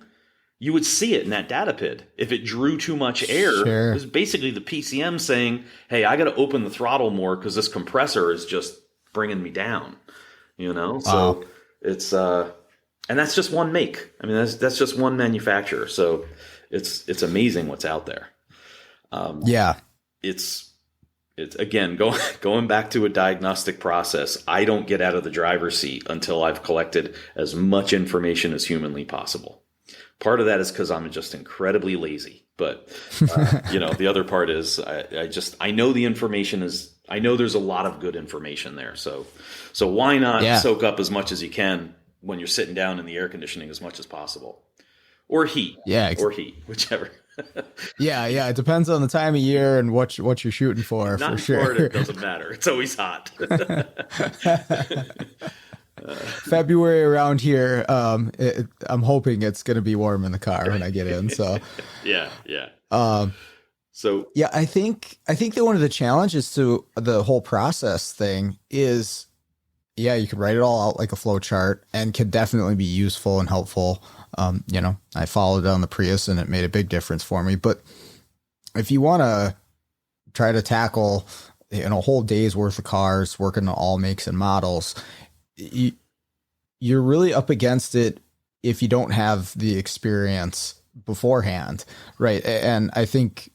you would see it in that data PID. If it drew too much air, it was basically the PCM saying, hey, I got to open the throttle more because this compressor is just bringing me down, So it's, and that's just one make. I mean, that's just one manufacturer. So it's amazing what's out there. It's again, going back to a diagnostic process. I don't get out of the driver's seat until I've collected as much information as humanly possible. Part of that is because I'm just incredibly lazy, but the other part is I know the information is, I know there's a lot of good information there. So why not soak up as much as you can when you're sitting down in the air conditioning as much as possible, or heat, or heat, whichever. It depends on the time of year and what you're shooting for. Not for sure. Florida, it doesn't matter. It's always hot. February around here, I'm hoping it's going to be warm in the car when I get in. So yeah. I think that one of the challenges to the whole process thing is, you can write it all out like a flow chart and can definitely be useful and helpful. I followed it on the Prius and it made a big difference for me. But if you want to try to tackle a whole day's worth of cars, working on all makes and models, you're really up against it if you don't have the experience beforehand, right? And I think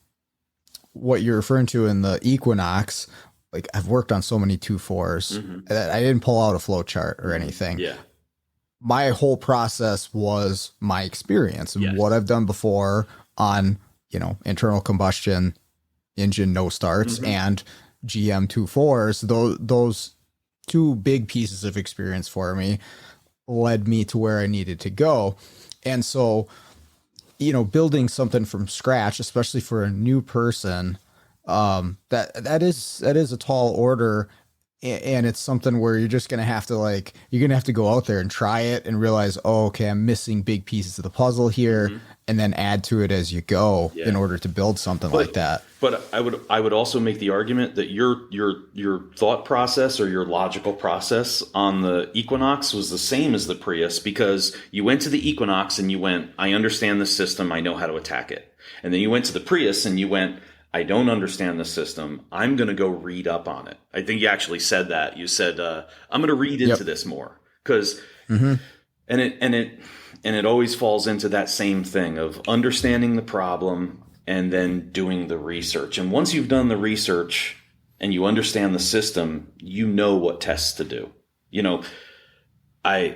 what you're referring to in the Equinox, like I've worked on so many 2.4s that I didn't pull out a flow chart or anything. Yeah. My whole process was my experience and what I've done before on, internal combustion engine no starts and GM 2.4s. Those two big pieces of experience for me. led me to where I needed to go. And so, building something from scratch, especially for a new person, that is a tall order. And it's something where you're just going to have to you're going to have to go out there and try it and realize, oh, okay, I'm missing big pieces of the puzzle here, and then add to it as you go in order to build something like that. But I would also make the argument that your thought process or your logical process on the Equinox was the same as the Prius, because you went to the Equinox and you went, I understand the system, I know how to attack it. And then you went to the Prius and you went, I don't understand the system, I'm going to go read up on it. I think you actually said that. You said, I'm going to read into this more. Because, and it always falls into that same thing of understanding the problem and then doing the research. And once you've done the research and you understand the system, you know what tests to do. A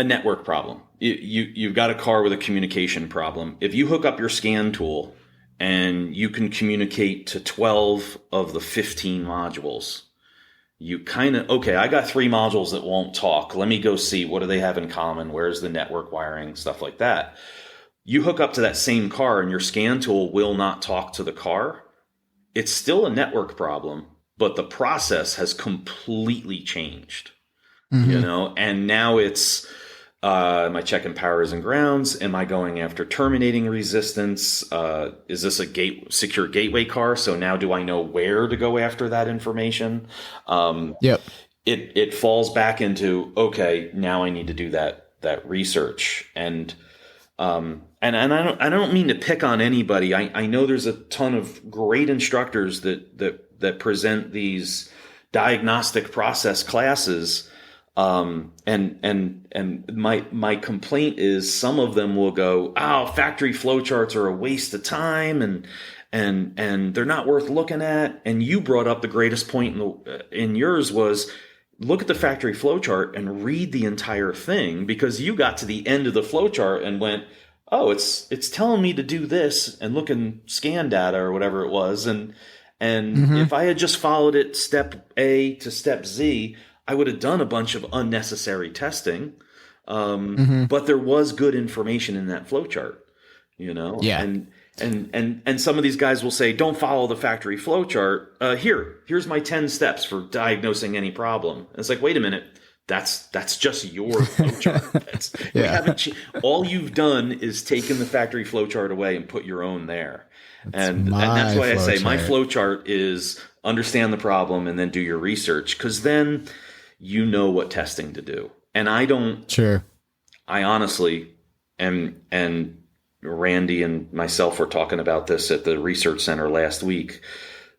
network problem. You've got a car with a communication problem. If you hook up your scan tool and you can communicate to 12 of the 15 modules, you kind of, okay, I got 3 modules that won't talk. Let me go see, what do they have in common? Where's the network wiring? Stuff like that. You hook up to that same car and your scan tool will not talk to the car. It's still a network problem, but the process has completely changed, and now it's, am I checking powers and grounds? Am I going after terminating resistance? Is this a secure gateway car? So now do I know where to go after that information? It falls back into, okay, now I need to do that research. And I don't mean to pick on anybody. I know there's a ton of great instructors that present these diagnostic process classes. And my complaint is some of them will go, oh, factory flowcharts are a waste of time and they're not worth looking at. And you brought up the greatest point in yours was, look at the factory flowchart and read the entire thing, because you got to the end of the flowchart and went, oh, it's telling me to do this, and look in scan data or whatever it was. And if I had just followed it step A to step Z, I would have done a bunch of unnecessary testing, but there was good information in that flowchart, Yeah. And some of these guys will say, "Don't follow the factory flowchart. Here's my 10 steps for diagnosing any problem." And it's like, wait a minute, that's just your flowchart. All you've done is taken the factory flowchart away and put your own there. And that's why I say my flowchart is understand the problem and then do your research, because then you know what testing to do. And I don't. Sure. I honestly and Randy and myself were talking about this at the research center last week.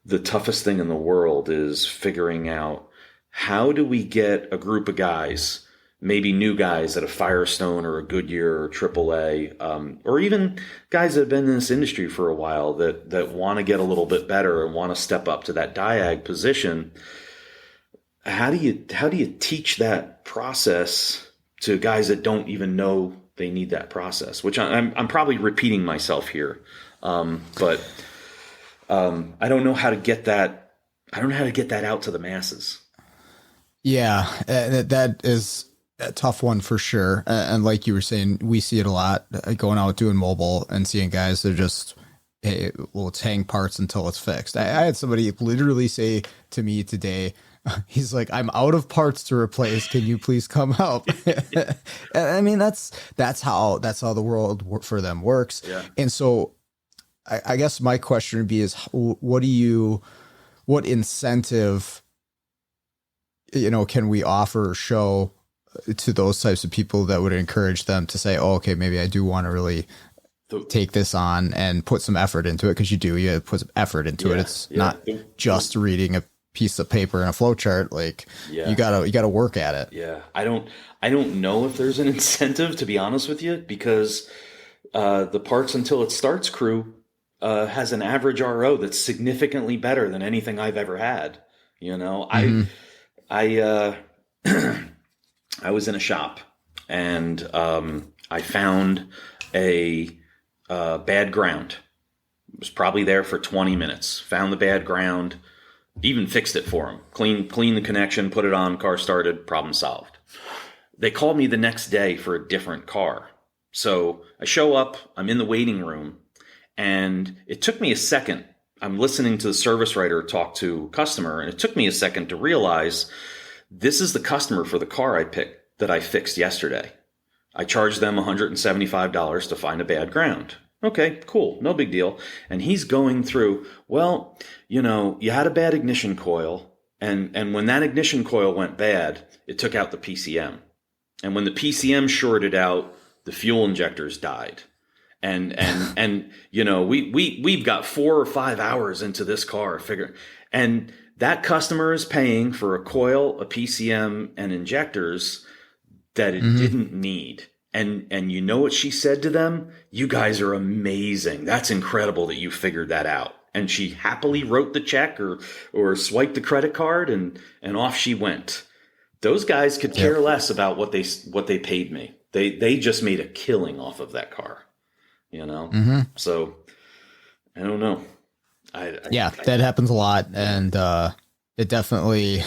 The toughest thing in the world is figuring out, how do we get a group of guys, maybe new guys at a Firestone or a Goodyear or AAA, or even guys that have been in this industry for a while that want to get a little bit better and want to step up to that diag position. How do you teach that process to guys that don't even know they need that process? Which I'm probably repeating myself here, but I don't know how to get that. I don't know how to get that out to the masses. Yeah, that is a tough one for sure. And like you were saying, we see it a lot going out doing mobile and seeing guys that are just, hey, well, it's hang parts until it's fixed. I had somebody literally say to me today, he's like, I'm out of parts to replace. Can you please come help? I mean, that's how the world for them works. Yeah. And so I guess my question would be is, what incentive, can we offer or show to those types of people that would encourage them to say, oh, okay, maybe I do want to really take this on and put some effort into it? Because you put some effort into it. It's not just reading a piece of paper and a flowchart. You gotta work at it. Yeah. I don't know if there's an incentive, to be honest with you, because the Parts Until It Starts crew has an average RO that's significantly better than anything I've ever had. I was in a shop and I found a bad ground. It was probably there for 20 minutes. Found the bad ground, even fixed it for him. Clean the connection, put it on, car started, problem solved. they called me the next day for a different car. So I show up, I'm in the waiting room, and it took me a second. I'm listening to the service writer talk to a customer, and it took me a second to realize this is the customer for the car I picked that I fixed yesterday. I charged them $175 to find a bad ground. Okay, cool. No big deal. And he's going through, well, you know, you had a bad ignition coil. And when that ignition coil went bad, it took out the PCM. And when the PCM shorted out, the fuel injectors died. And you know, we've got 4 or 5 hours into this car and that customer is paying for a coil, a PCM, and injectors that it didn't need. And you know what she said to them? You guys are amazing. That's incredible that you figured that out. And she happily wrote the check or swiped the credit card and off she went. Those guys could care less about what they paid me. They just made a killing off of that car, you know? So I don't know. That happens a lot. And, it definitely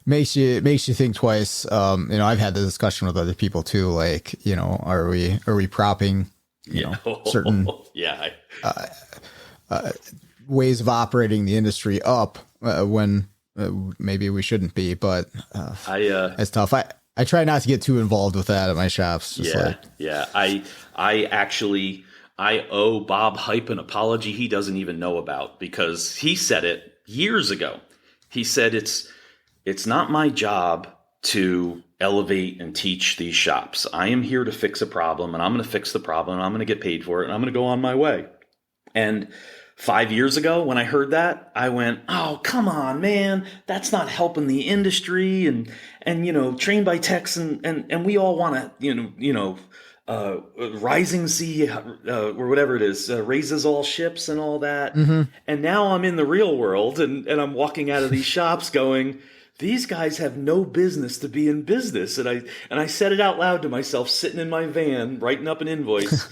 makes you think twice. You know, I've had the discussion with other people too. Like, you know, are we propping, you know, certain, ways of operating the industry up, when, maybe we shouldn't be, but, it's tough. I try not to get too involved with that at my shops. I owe Bob Hype an apology he doesn't even know about, because he said it years ago. He said, it's not my job to elevate and teach these shops. I am here to fix a problem, and I'm going to fix the problem, and I'm going to get paid for it, and I'm going to go on my way. And 5 years ago, when I heard that, I went, oh, come on, man. That's not helping the industry. And you know, trained by techs, and we all want to, rising sea, or whatever it is, raises all ships and all that. And now I'm in the real world, and I'm walking out of these shops going, these guys have no business to be in business. And I said it out loud to myself, sitting in my van, writing up an invoice.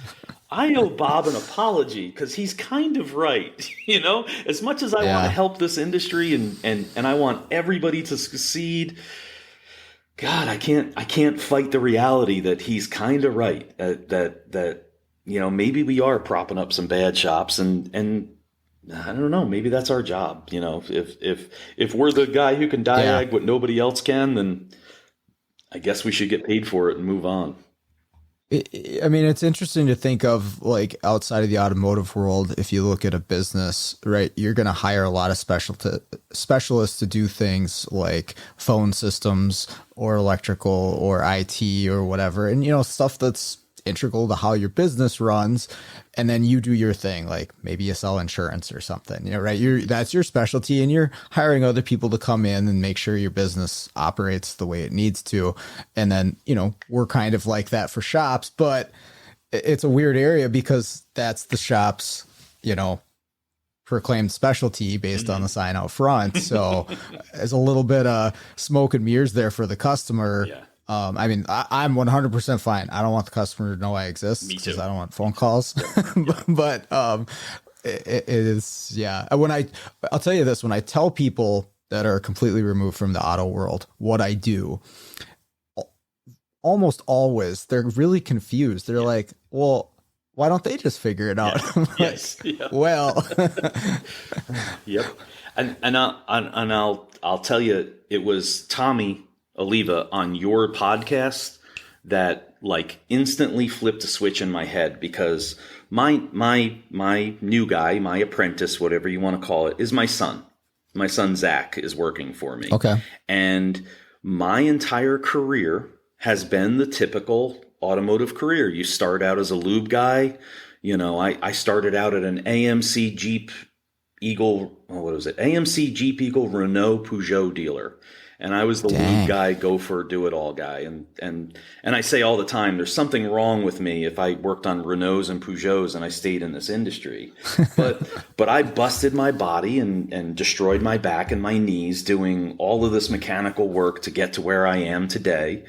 I owe Bob an apology, because he's kind of right. You know, as much as I want to help this industry and I want everybody to succeed, God, I can't fight the reality that he's kind of right. That you know, maybe we are propping up some bad shops, and I don't know, maybe that's our job. You know, if we're the guy who can diag what nobody else can, then I guess we should get paid for it and move on. I mean, it's interesting to think of, like, outside of the automotive world. If you look at a business, right, you're going to hire a lot of specialists to do things like phone systems or electrical or IT or whatever. And, you know, stuff that's integral to how your business runs. And then you do your thing, like maybe you sell insurance or something, you know, right? That's your specialty, and you're hiring other people to come in and make sure your business operates the way it needs to. And then, you know, we're kind of like that for shops, but it's a weird area because that's the shop's, you know, proclaimed specialty based on the sign out front. So there's a little bit of smoke and mirrors there for the customer. I mean, I'm 100% fine. I don't want the customer to know I exist because I don't want phone calls. But it is, When I'll tell you this, when I tell people that are completely removed from the auto world what I do, almost always they're really confused. They're like, well, why don't they just figure it out? Well, And I'll tell you, it was Tommy Oliva on your podcast that like instantly flipped a switch in my head, because my new guy, my apprentice, whatever you want to call it, is my son. My son Zach is working for me. Okay. And my entire career has been the typical automotive career. You start out as a lube guy. You know, I started out at an AMC Jeep Eagle, AMC Jeep Eagle Renault Peugeot dealer. And I was the lube guy, gopher, do it all guy. And I say all the time, there's something wrong with me if I worked on Renaults and Peugeots and I stayed in this industry. But I busted my body and destroyed my back and my knees doing all of this mechanical work to get to where I am today.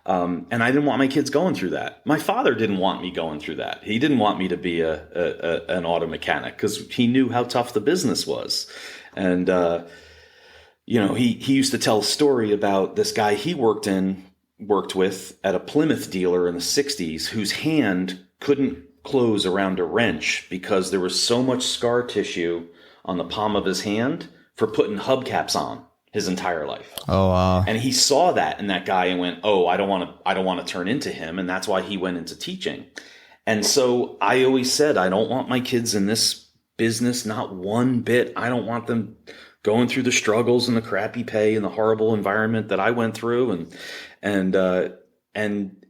And I didn't want my kids going through that. My father didn't want me going through that. He didn't want me to be an auto mechanic because he knew how tough the business was. And he used to tell a story about this guy he worked with at a Plymouth dealer in the 60s whose hand couldn't close around a wrench because there was so much scar tissue on the palm of his hand for putting hubcaps on his entire life. Oh, wow. And he saw that in that guy and went, oh, I don't want to turn into him. And that's why he went into teaching. And so I always said, I don't want my kids in this business, not one bit. I don't want them going through the struggles and the crappy pay and the horrible environment that I went through. And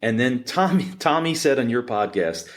then Tommy said on your podcast,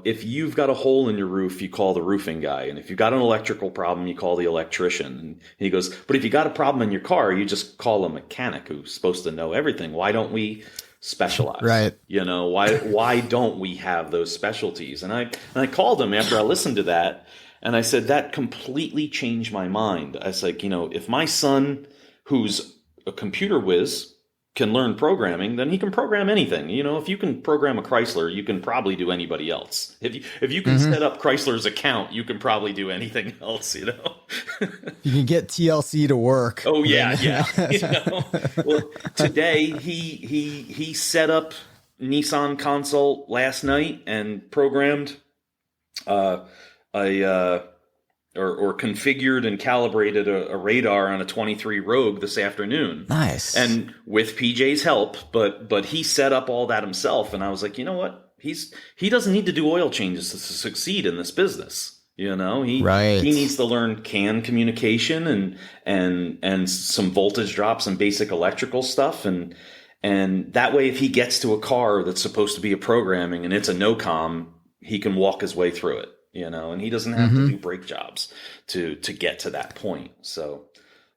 if you've got a hole in your roof, you call the roofing guy. And if you've got an electrical problem, you call the electrician. And he goes, but if you got a problem in your car, you just call a mechanic who's supposed to know everything. Why don't we specialize? Right. Why don't we have those specialties? And I called him after I listened to that. And I said, that completely changed my mind. I was like, if my son, who's a computer whiz, can learn programming, then he can program anything. If you can program a Chrysler, you can probably do anybody else. If you can set up Chrysler's account, you can probably do anything else. You can get TLC to work. Oh yeah. Well, today he set up Nissan Consult last night and programmed or configured and calibrated a radar on a 23 Rogue this afternoon. Nice. And with PJ's help, but he set up all that himself. And I was like, you know what? He doesn't need to do oil changes to succeed in this business. He needs to learn CAN communication and some voltage drops and basic electrical stuff. And that way, if he gets to a car that's supposed to be a programming and it's a no-com, he can walk his way through it. And he doesn't have to do brake jobs to get to that point. So,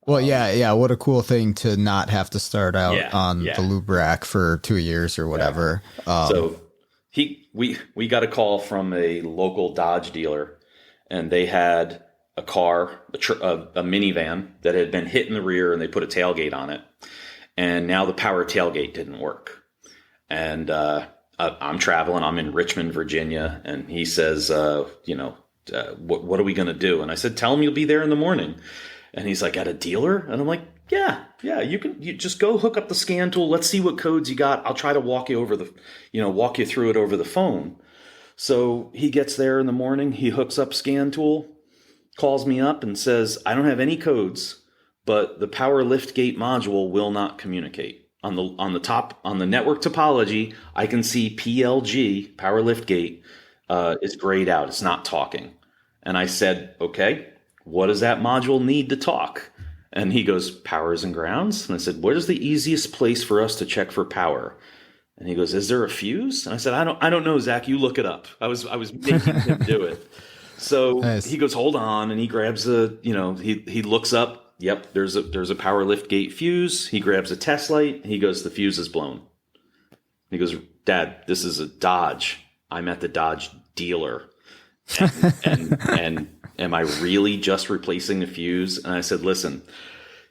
well, yeah. What a cool thing to not have to start out on the lube rack for 2 years or whatever. Yeah. So we got a call from a local Dodge dealer, and they had a car, a minivan that had been hit in the rear, and they put a tailgate on it, and now the power tailgate didn't work, and I'm traveling. I'm in Richmond, Virginia, and he says, what are we going to do? And I said, tell him you'll be there in the morning. And he's like, at a dealer? And I'm like, yeah, you just go hook up the scan tool. Let's see what codes you got. I'll try to walk you through it over the phone. So he gets there in the morning. He hooks up scan tool, calls me up and says, I don't have any codes, but the power lift gate module will not communicate. On the top, on the network topology, I can see PLG, power lift gate, is grayed out. It's not talking. And I said, okay, what does that module need to talk? And he goes, powers and grounds. And I said, what is the easiest place for us to check for power? And he goes, is there a fuse? And I said, I don't know, Zach, you look it up. I was making him do it. So nice. He goes, hold on. And he grabs he looks up. Yep, there's a power lift gate fuse. He grabs a test light. He goes, the fuse is blown. He goes, Dad, this is a Dodge. I'm at the Dodge dealer. And am I really just replacing the fuse? And I said, listen,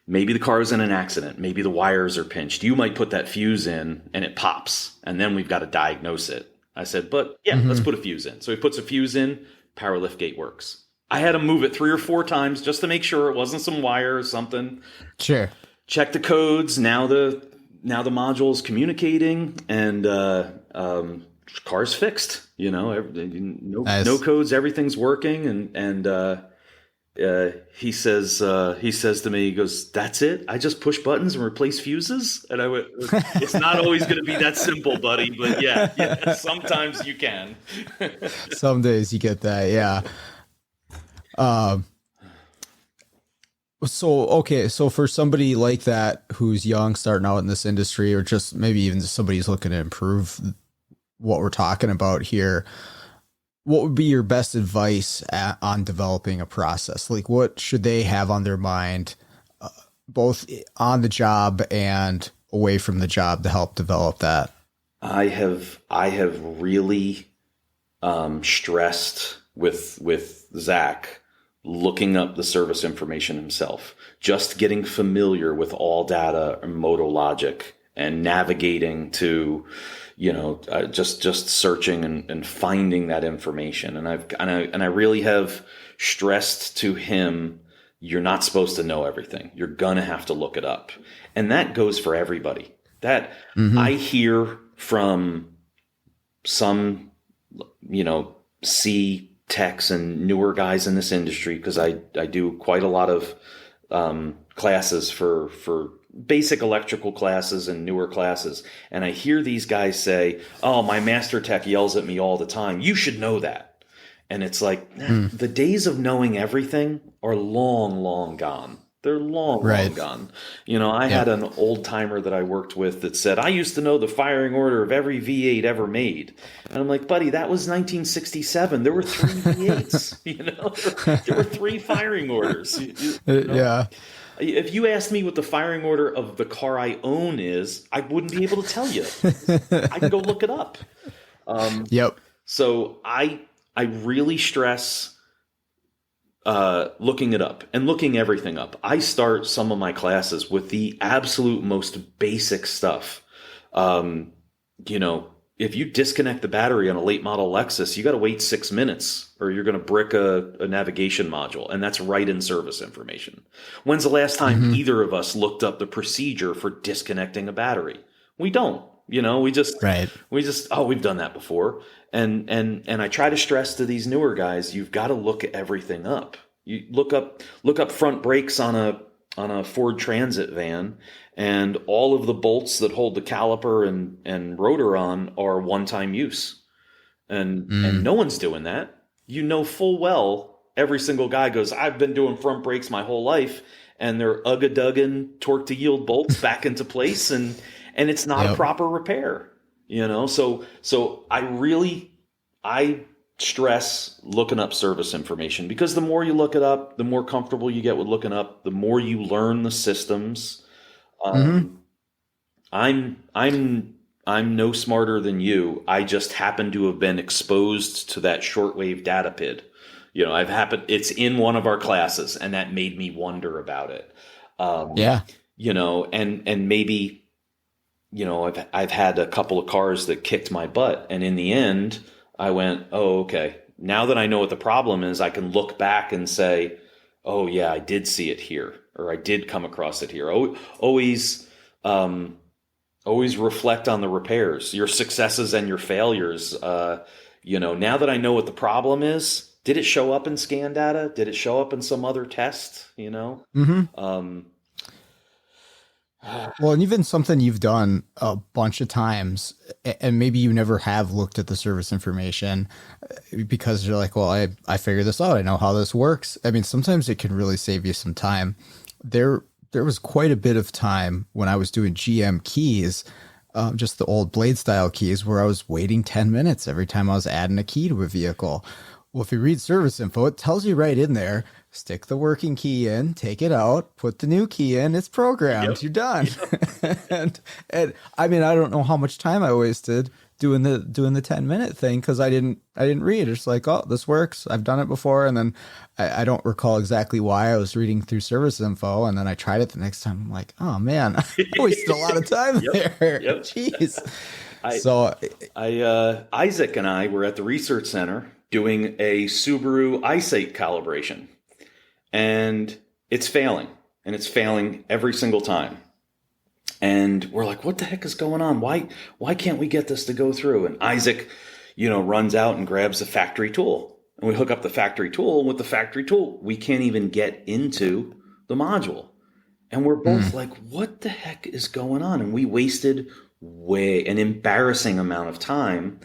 maybe the car was in an accident. Maybe the wires are pinched. You might put that fuse in and it pops. And then we've got to diagnose it. I said, but yeah, let's put a fuse in. So he puts a fuse in. Power lift gate works. I had to move it 3 or 4 times just to make sure it wasn't some wire or something. Sure. Check the codes. Now the module is communicating, and car's fixed. Nice. No codes. Everything's working, and he says to me, he goes, "That's it? I just push buttons and replace fuses?" And I went, "It's not always going to be that simple, buddy, but yeah, sometimes you can." Some days you get that, yeah. So for somebody like that who's young, starting out in this industry, or just maybe even somebody who's looking to improve what we're talking about here, what would be your best advice on developing a process? Like, what should they have on their mind, both on the job and away from the job, to help develop that? I have really stressed with Zach looking up the service information himself, just getting familiar with all data and modal logic, and navigating to, just searching and finding that information. And I really have stressed to him, you're not supposed to know everything. You're going to have to look it up. And that goes for everybody. That I hear from some, C techs and newer guys in this industry, because I do quite a lot of classes for basic electrical classes and newer classes. And I hear these guys say, oh, my master tech yells at me all the time. You should know that. And it's like, the days of knowing everything are long, long gone. They're long gone. I had an old timer that I worked with that said, I used to know the firing order of every V8 ever made. And I'm like, buddy, that was 1967. There were 3 V8s, there were 3 firing orders. Yeah. If you asked me what the firing order of the car I own is, I wouldn't be able to tell you. I can go look it up. Yep. So I really stress looking it up and looking everything up. I start some of my classes with the absolute most basic stuff. If you disconnect the battery on a late model Lexus, you got to wait 6 minutes or you're going to brick a navigation module. And that's right in service information. When's the last time either of us looked up the procedure for disconnecting a battery? We don't. We've done that before. And I try to stress to these newer guys, you've got to look everything up. You look up front brakes on a Ford Transit van, and all of the bolts that hold the caliper and rotor on are one-time use. And no one's doing that. Full well every single guy goes, I've been doing front brakes my whole life, and they're ugga-dugging torque to yield bolts back into place, and it's not a proper repair. So I stress looking up service information, because the more you look it up, the more comfortable you get with looking up, the more you learn the systems. I'm no smarter than you. I just happen to have been exposed to that shortwave data PID. It's in one of our classes, and that made me wonder about it. And maybe, I've had a couple of cars that kicked my butt, and in the end, I went, oh, okay. Now that I know what the problem is, I can look back and say, oh yeah, I did see it here, or I did come across it here. Always reflect on the repairs, your successes and your failures. Now that I know what the problem is, did it show up in scan data? Did it show up in some other test? Well, and even something you've done a bunch of times, and maybe you never have looked at the service information because you're like, well, I figured this out. I know how this works. I mean, sometimes it can really save you some time. There was quite a bit of time when I was doing GM keys, just the old blade style keys, where I was waiting 10 minutes every time I was adding a key to a vehicle. Well, if you read service info, it tells you right in there, stick the working key in, take it out, put the new key in, it's programmed, you're done. and I mean, I don't know how much time I wasted doing the 10-minute thing, because I didn't read. It's like, oh, this works, I've done it before. And then I don't recall exactly why I was reading through service info, and then I tried it the next time. I'm like, oh man, I wasted a lot of time there. Jeez. Isaac and I were at the research center doing a Subaru eyesight calibration, and it's failing every single time. And we're like, what the heck is going on? Why can't we get this to go through? And Isaac, runs out and grabs the factory tool, and we hook up the factory tool. And with the factory tool, we can't even get into the module. And we're both like, what the heck is going on? And we wasted an embarrassing amount of time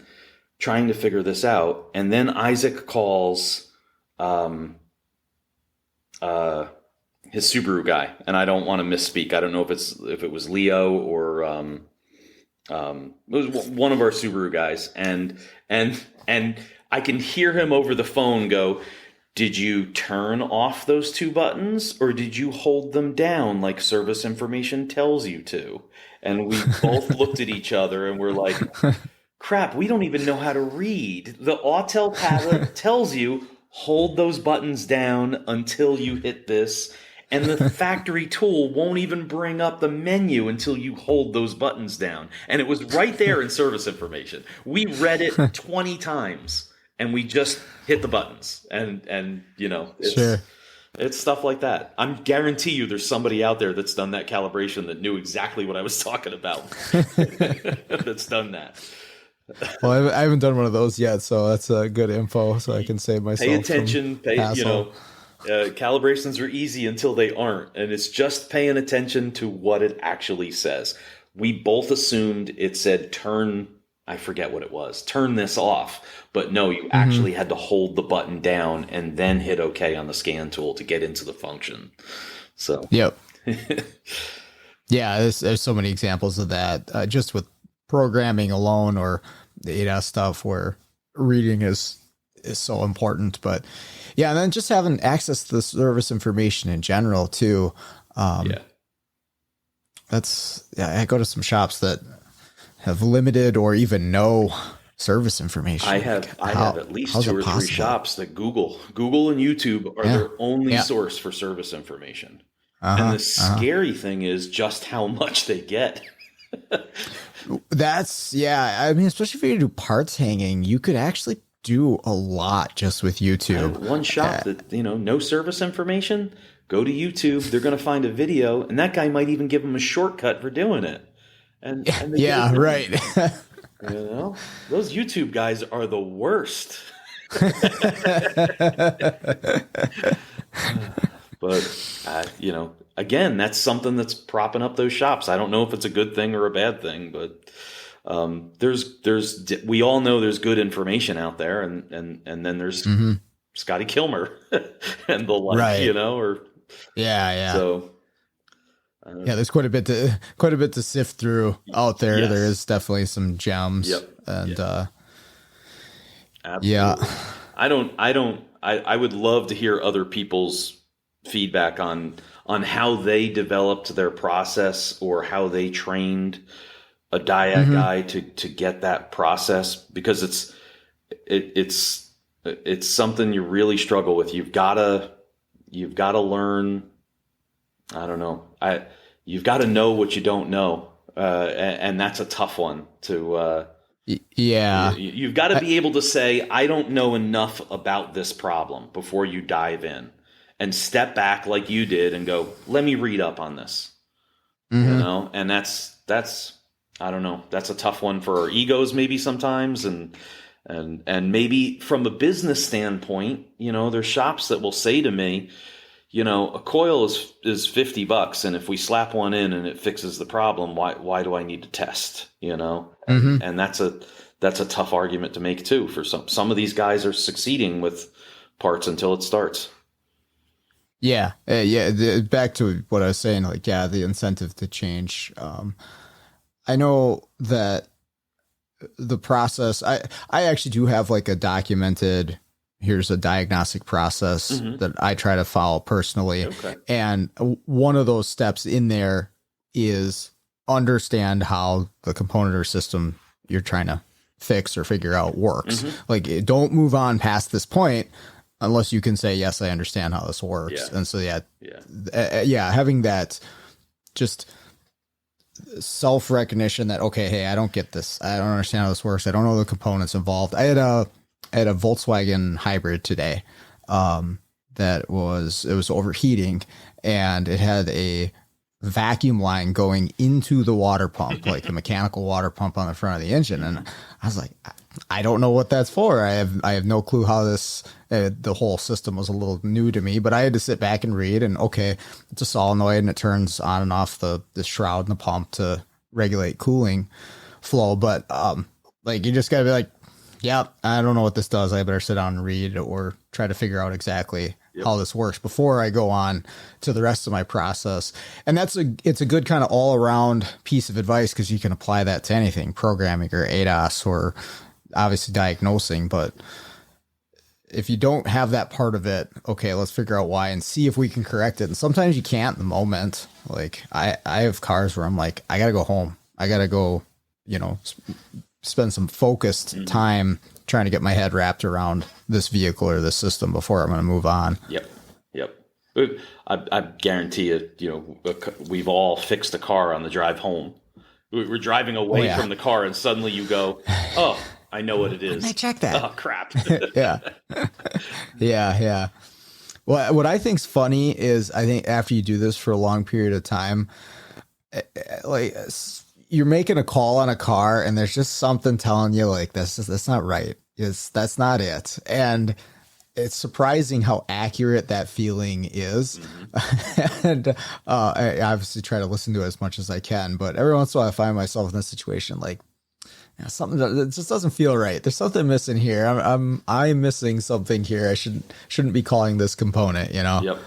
trying to figure this out. And then Isaac calls his Subaru guy, and I don't want to misspeak. I don't know if it was Leo or it was one of our Subaru guys, and I can hear him over the phone go, "Did you turn off those 2 buttons, or did you hold them down like service information tells you to?" And we both looked at each other and we're like, crap, we don't even know how to read. The Autel tablet tells you, hold those buttons down until you hit this. And the factory tool won't even bring up the menu until you hold those buttons down. And it was right there in service information. We read it 20 times and we just hit the buttons. And it's, sure. It's stuff like that. I'm guarantee you there's somebody out there that's done that calibration that knew exactly what I was talking about. That's done that. Well, I haven't done one of those yet, so that's a good info. So I can save myself. Pay attention. Calibrations are easy until they aren't, and it's just paying attention to what it actually says. We both assumed it said turn. I forget what it was. Turn this off. But no, you actually had to hold the button down and then hit OK on the scan tool to get into the function. So, yep. Yeah, there's so many examples of that just with programming alone or the ADAS stuff where reading is so important. But yeah, and then just having access to the service information in general too. I go to some shops that have limited or even no service information. I have at least 2 or 3 shops that Google and YouTube are their only source for service information. And the scary thing is just how much they get. I mean, especially if you do parts hanging, you could actually do a lot just with YouTube. One shop that, no service information, go to YouTube. They're going to find a video, and that guy might even give them a shortcut for doing it. And yeah, right. Those YouTube guys are the worst. But again, that's something that's propping up those shops. I don't know if it's a good thing or a bad thing, but we all know there's good information out there, and then there's Scotty Kilmer and the like, right. So. There's quite a bit to sift through out there. Yes. There is definitely some gems. Yep. And absolutely. I would love to hear other people's feedback on how they developed their process or how they trained a Diag guy to get that process, because it's something you really struggle with. You've got to learn. I don't know. You've got to know what you don't know, and that's a tough one to. You've got to be able to say, I don't know enough about this problem before you dive in, and step back like you did and go, let me read up on this. And that's I don't know. That's a tough one for our egos maybe sometimes, and maybe from a business standpoint, there's shops that will say to me, a coil is $50, and if we slap one in and it fixes the problem, why do I need to test? And that's a tough argument to make too. For some of these guys are succeeding with parts until it starts. Back to what I was saying, the incentive to change. I know that the process. I actually do have a documented. Here's a diagnostic process that I try to follow personally. Okay. And one of those steps in there is understand how the component or system you're trying to fix or figure out works. Don't move on past this point unless you can say, yes, I understand how this works. Yeah. And so, having that just self-recognition that, okay, hey, I don't get this. I don't understand how this works. I don't know the components involved. I had a Volkswagen hybrid today that was overheating, and it had a vacuum line going into the water pump, like a mechanical water pump on the front of the engine. And I was like, I don't know what that's for. I have no clue how this, the whole system was a little new to me, but I had to sit back and read, and okay, it's a solenoid and it turns on and off the shroud and the pump to regulate cooling flow. But you just gotta be like, yeah, I don't know what this does. I better sit down and read or try to figure out exactly how this works before I go on to the rest of my process. And it's a good kind of all around piece of advice, because you can apply that to anything, programming or ADAS or obviously diagnosing. But if you don't have that part of it, okay, let's figure out why and see if we can correct it. And sometimes you can't in the moment. I have cars where I'm like, I got to go home. I got to go, spend some focused time trying to get my head wrapped around this vehicle or this system before I'm going to move on. Yep. I guarantee you, we've all fixed a car on the drive home. We're driving away from the car, and suddenly you go, oh, I know what it is. I check that. Oh, crap. Yeah. Well, what I think's funny is I think after you do this for a long period of time, like you're making a call on a car and there's just something telling you like that's not right. That's not it. And it's surprising how accurate that feeling is. Mm-hmm. And I obviously try to listen to it as much as I can, but every once in a while I find myself in this situation like, something that just doesn't feel right. There's something missing here. I'm missing something here. I shouldn't be calling this component, you know?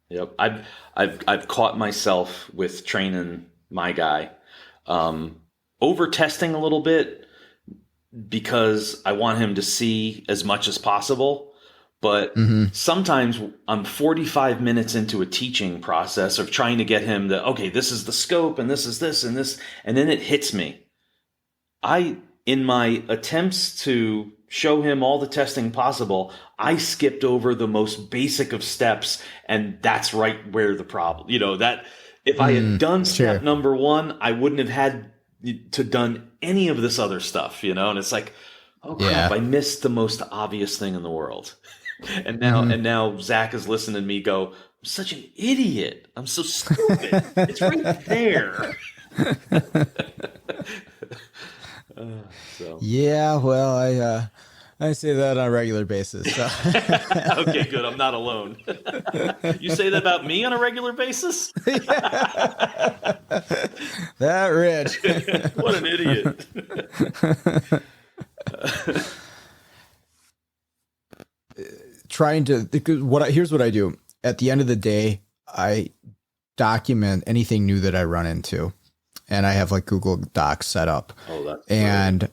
Yep. I've caught myself with training my guy, over testing a little bit because I want him to see as much as possible. But sometimes I'm 45 minutes into a teaching process of trying to get him to, okay, this is the scope and this is this and this. And then it hits me. In my attempts to show him all the testing possible, I skipped over the most basic of steps. And that's right where the problem, that if I had done step number 1, I wouldn't have had to done any of this other stuff, and it's like, oh crap, I missed the most obvious thing in the world. And now Zach is listening to me go, I'm such an idiot. I'm so stupid. It's right there. Yeah, well, I say that on a regular basis. So. Okay, good. I'm not alone. You say that about me on a regular basis? That Rich. What an idiot. Here's what I do. At the end of the day, I document anything new that I run into. And I have like Google Docs set up. Oh, that's and great.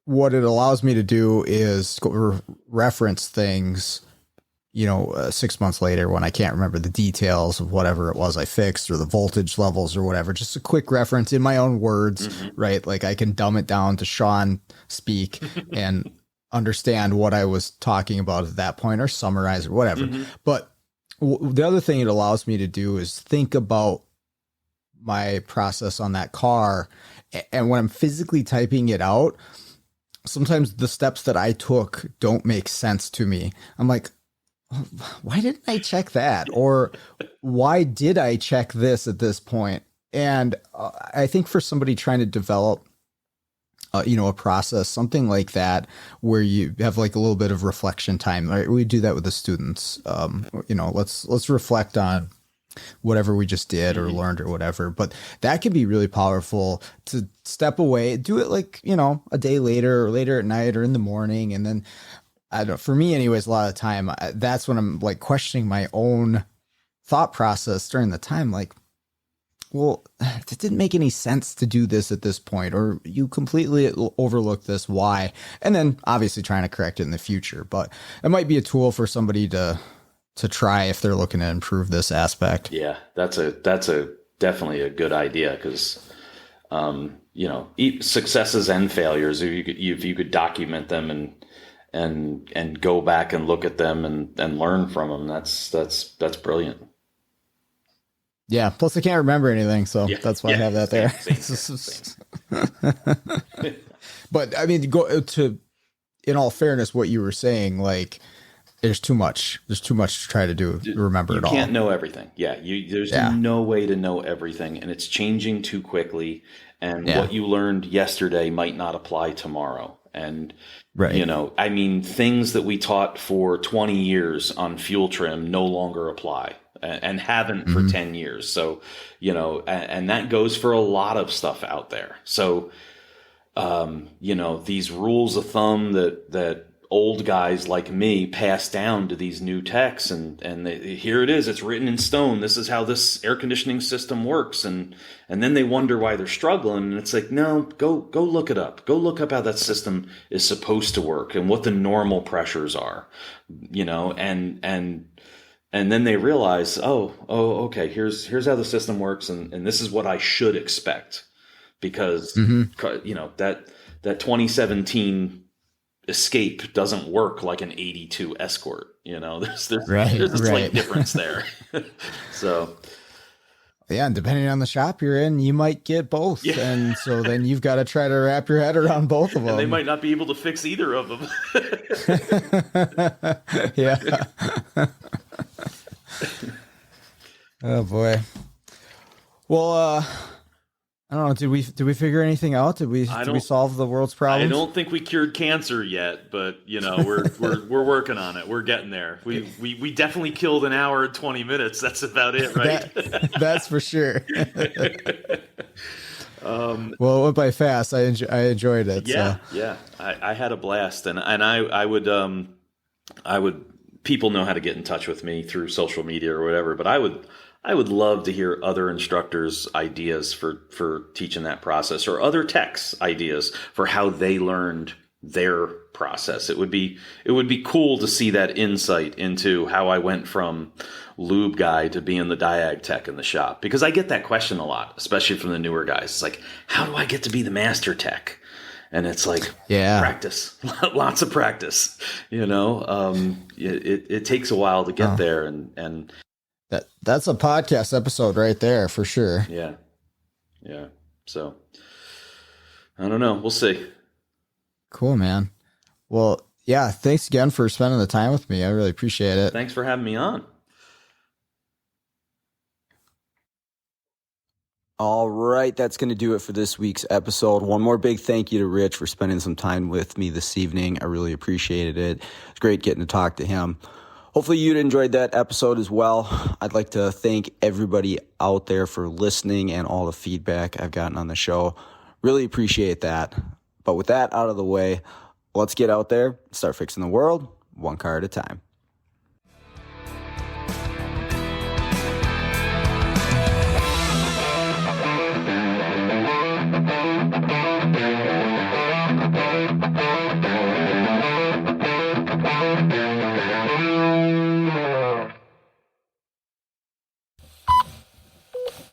What it allows me to do is reference things, 6 months later when I can't remember the details of whatever it was I fixed or the voltage levels or whatever. Just a quick reference in my own words, right? Like I can dumb it down to Sean speak and understand what I was talking about at that point or summarize or whatever. But the other thing it allows me to do is think about my process on that car. And when I'm physically typing it out, sometimes the steps that I took don't make sense to me. I'm like, why didn't I check that? Or why did I check this at this point? And I think for somebody trying to develop, a process, something like that, where you have like a little bit of reflection time, right? We do that with the students. Let's reflect on whatever we just did or learned or whatever. But that can be really powerful to step away, do it like, a day later or later at night or in the morning. And then I don't know, for me anyways, a lot of the time, that's when I'm like questioning my own thought process during the time. Like, well, it didn't make any sense to do this at this point, or you completely overlooked this. Why? And then obviously trying to correct it in the future, but it might be a tool for somebody to try if they're looking to improve this aspect. Yeah, that's definitely a good idea because, successes and failures, if you could document them and go back and look at them and learn from them, that's brilliant. Yeah. Plus I can't remember anything. So that's why I have that there. Same. But I mean, in all fairness, what you were saying, like, there's too much to try to remember it all. You can't know everything. Yeah. There's no way to know everything, and it's changing too quickly. And what you learned yesterday might not apply tomorrow. And, things that we taught for 20 years on fuel trim no longer apply and haven't for 10 years. So, and that goes for a lot of stuff out there. So, these rules of thumb that old guys like me pass down to these new techs, and here it is, it's written in stone. This is how this air conditioning system works. And then they wonder why they're struggling. And it's like, no, go look it up. Go look up how that system is supposed to work and what the normal pressures are, and then they realize, okay, here's how the system works. And this is what I should expect because, that 2017 Escape doesn't work like an 82 Escort. There's a slight difference there. So, Yeah, and depending on the shop you're in, you might get both. Yeah. And so then you've got to try to wrap your head around both of them. And they might not be able to fix either of them. Yeah. Oh boy. Well, I don't know. Did we figure anything out? Did we solve the world's problems? I don't think we cured cancer yet, but we're working on it. We're getting there. We definitely killed an hour and 20 minutes. That's about it, right? That's for sure. Well, it went by fast. I enjoyed it. Yeah, so. yeah. I had a blast, and I would people know how to get in touch with me through social media or whatever, but I would love to hear other instructors' ideas for teaching that process, or other techs' ideas for how they learned their process. It would be cool to see that insight into how I went from lube guy to being the diag tech in the shop, because I get that question a lot, especially from the newer guys. It's like, how do I get to be the master tech? And it's like, practice, lots of practice. It takes a while to get there, and that's a podcast episode right there for sure. Yeah. So I don't know. We'll see. Cool, man. Well, yeah. Thanks again for spending the time with me. I really appreciate it. Thanks for having me on. All right, that's going to do it for this week's episode. One more big thank you to Rich for spending some time with me this evening. I really appreciated it. It's great getting to talk to him. Hopefully you'd enjoyed that episode as well. I'd like to thank everybody out there for listening and all the feedback I've gotten on the show. Really appreciate that. But with that out of the way, let's get out there, start fixing the world one car at a time.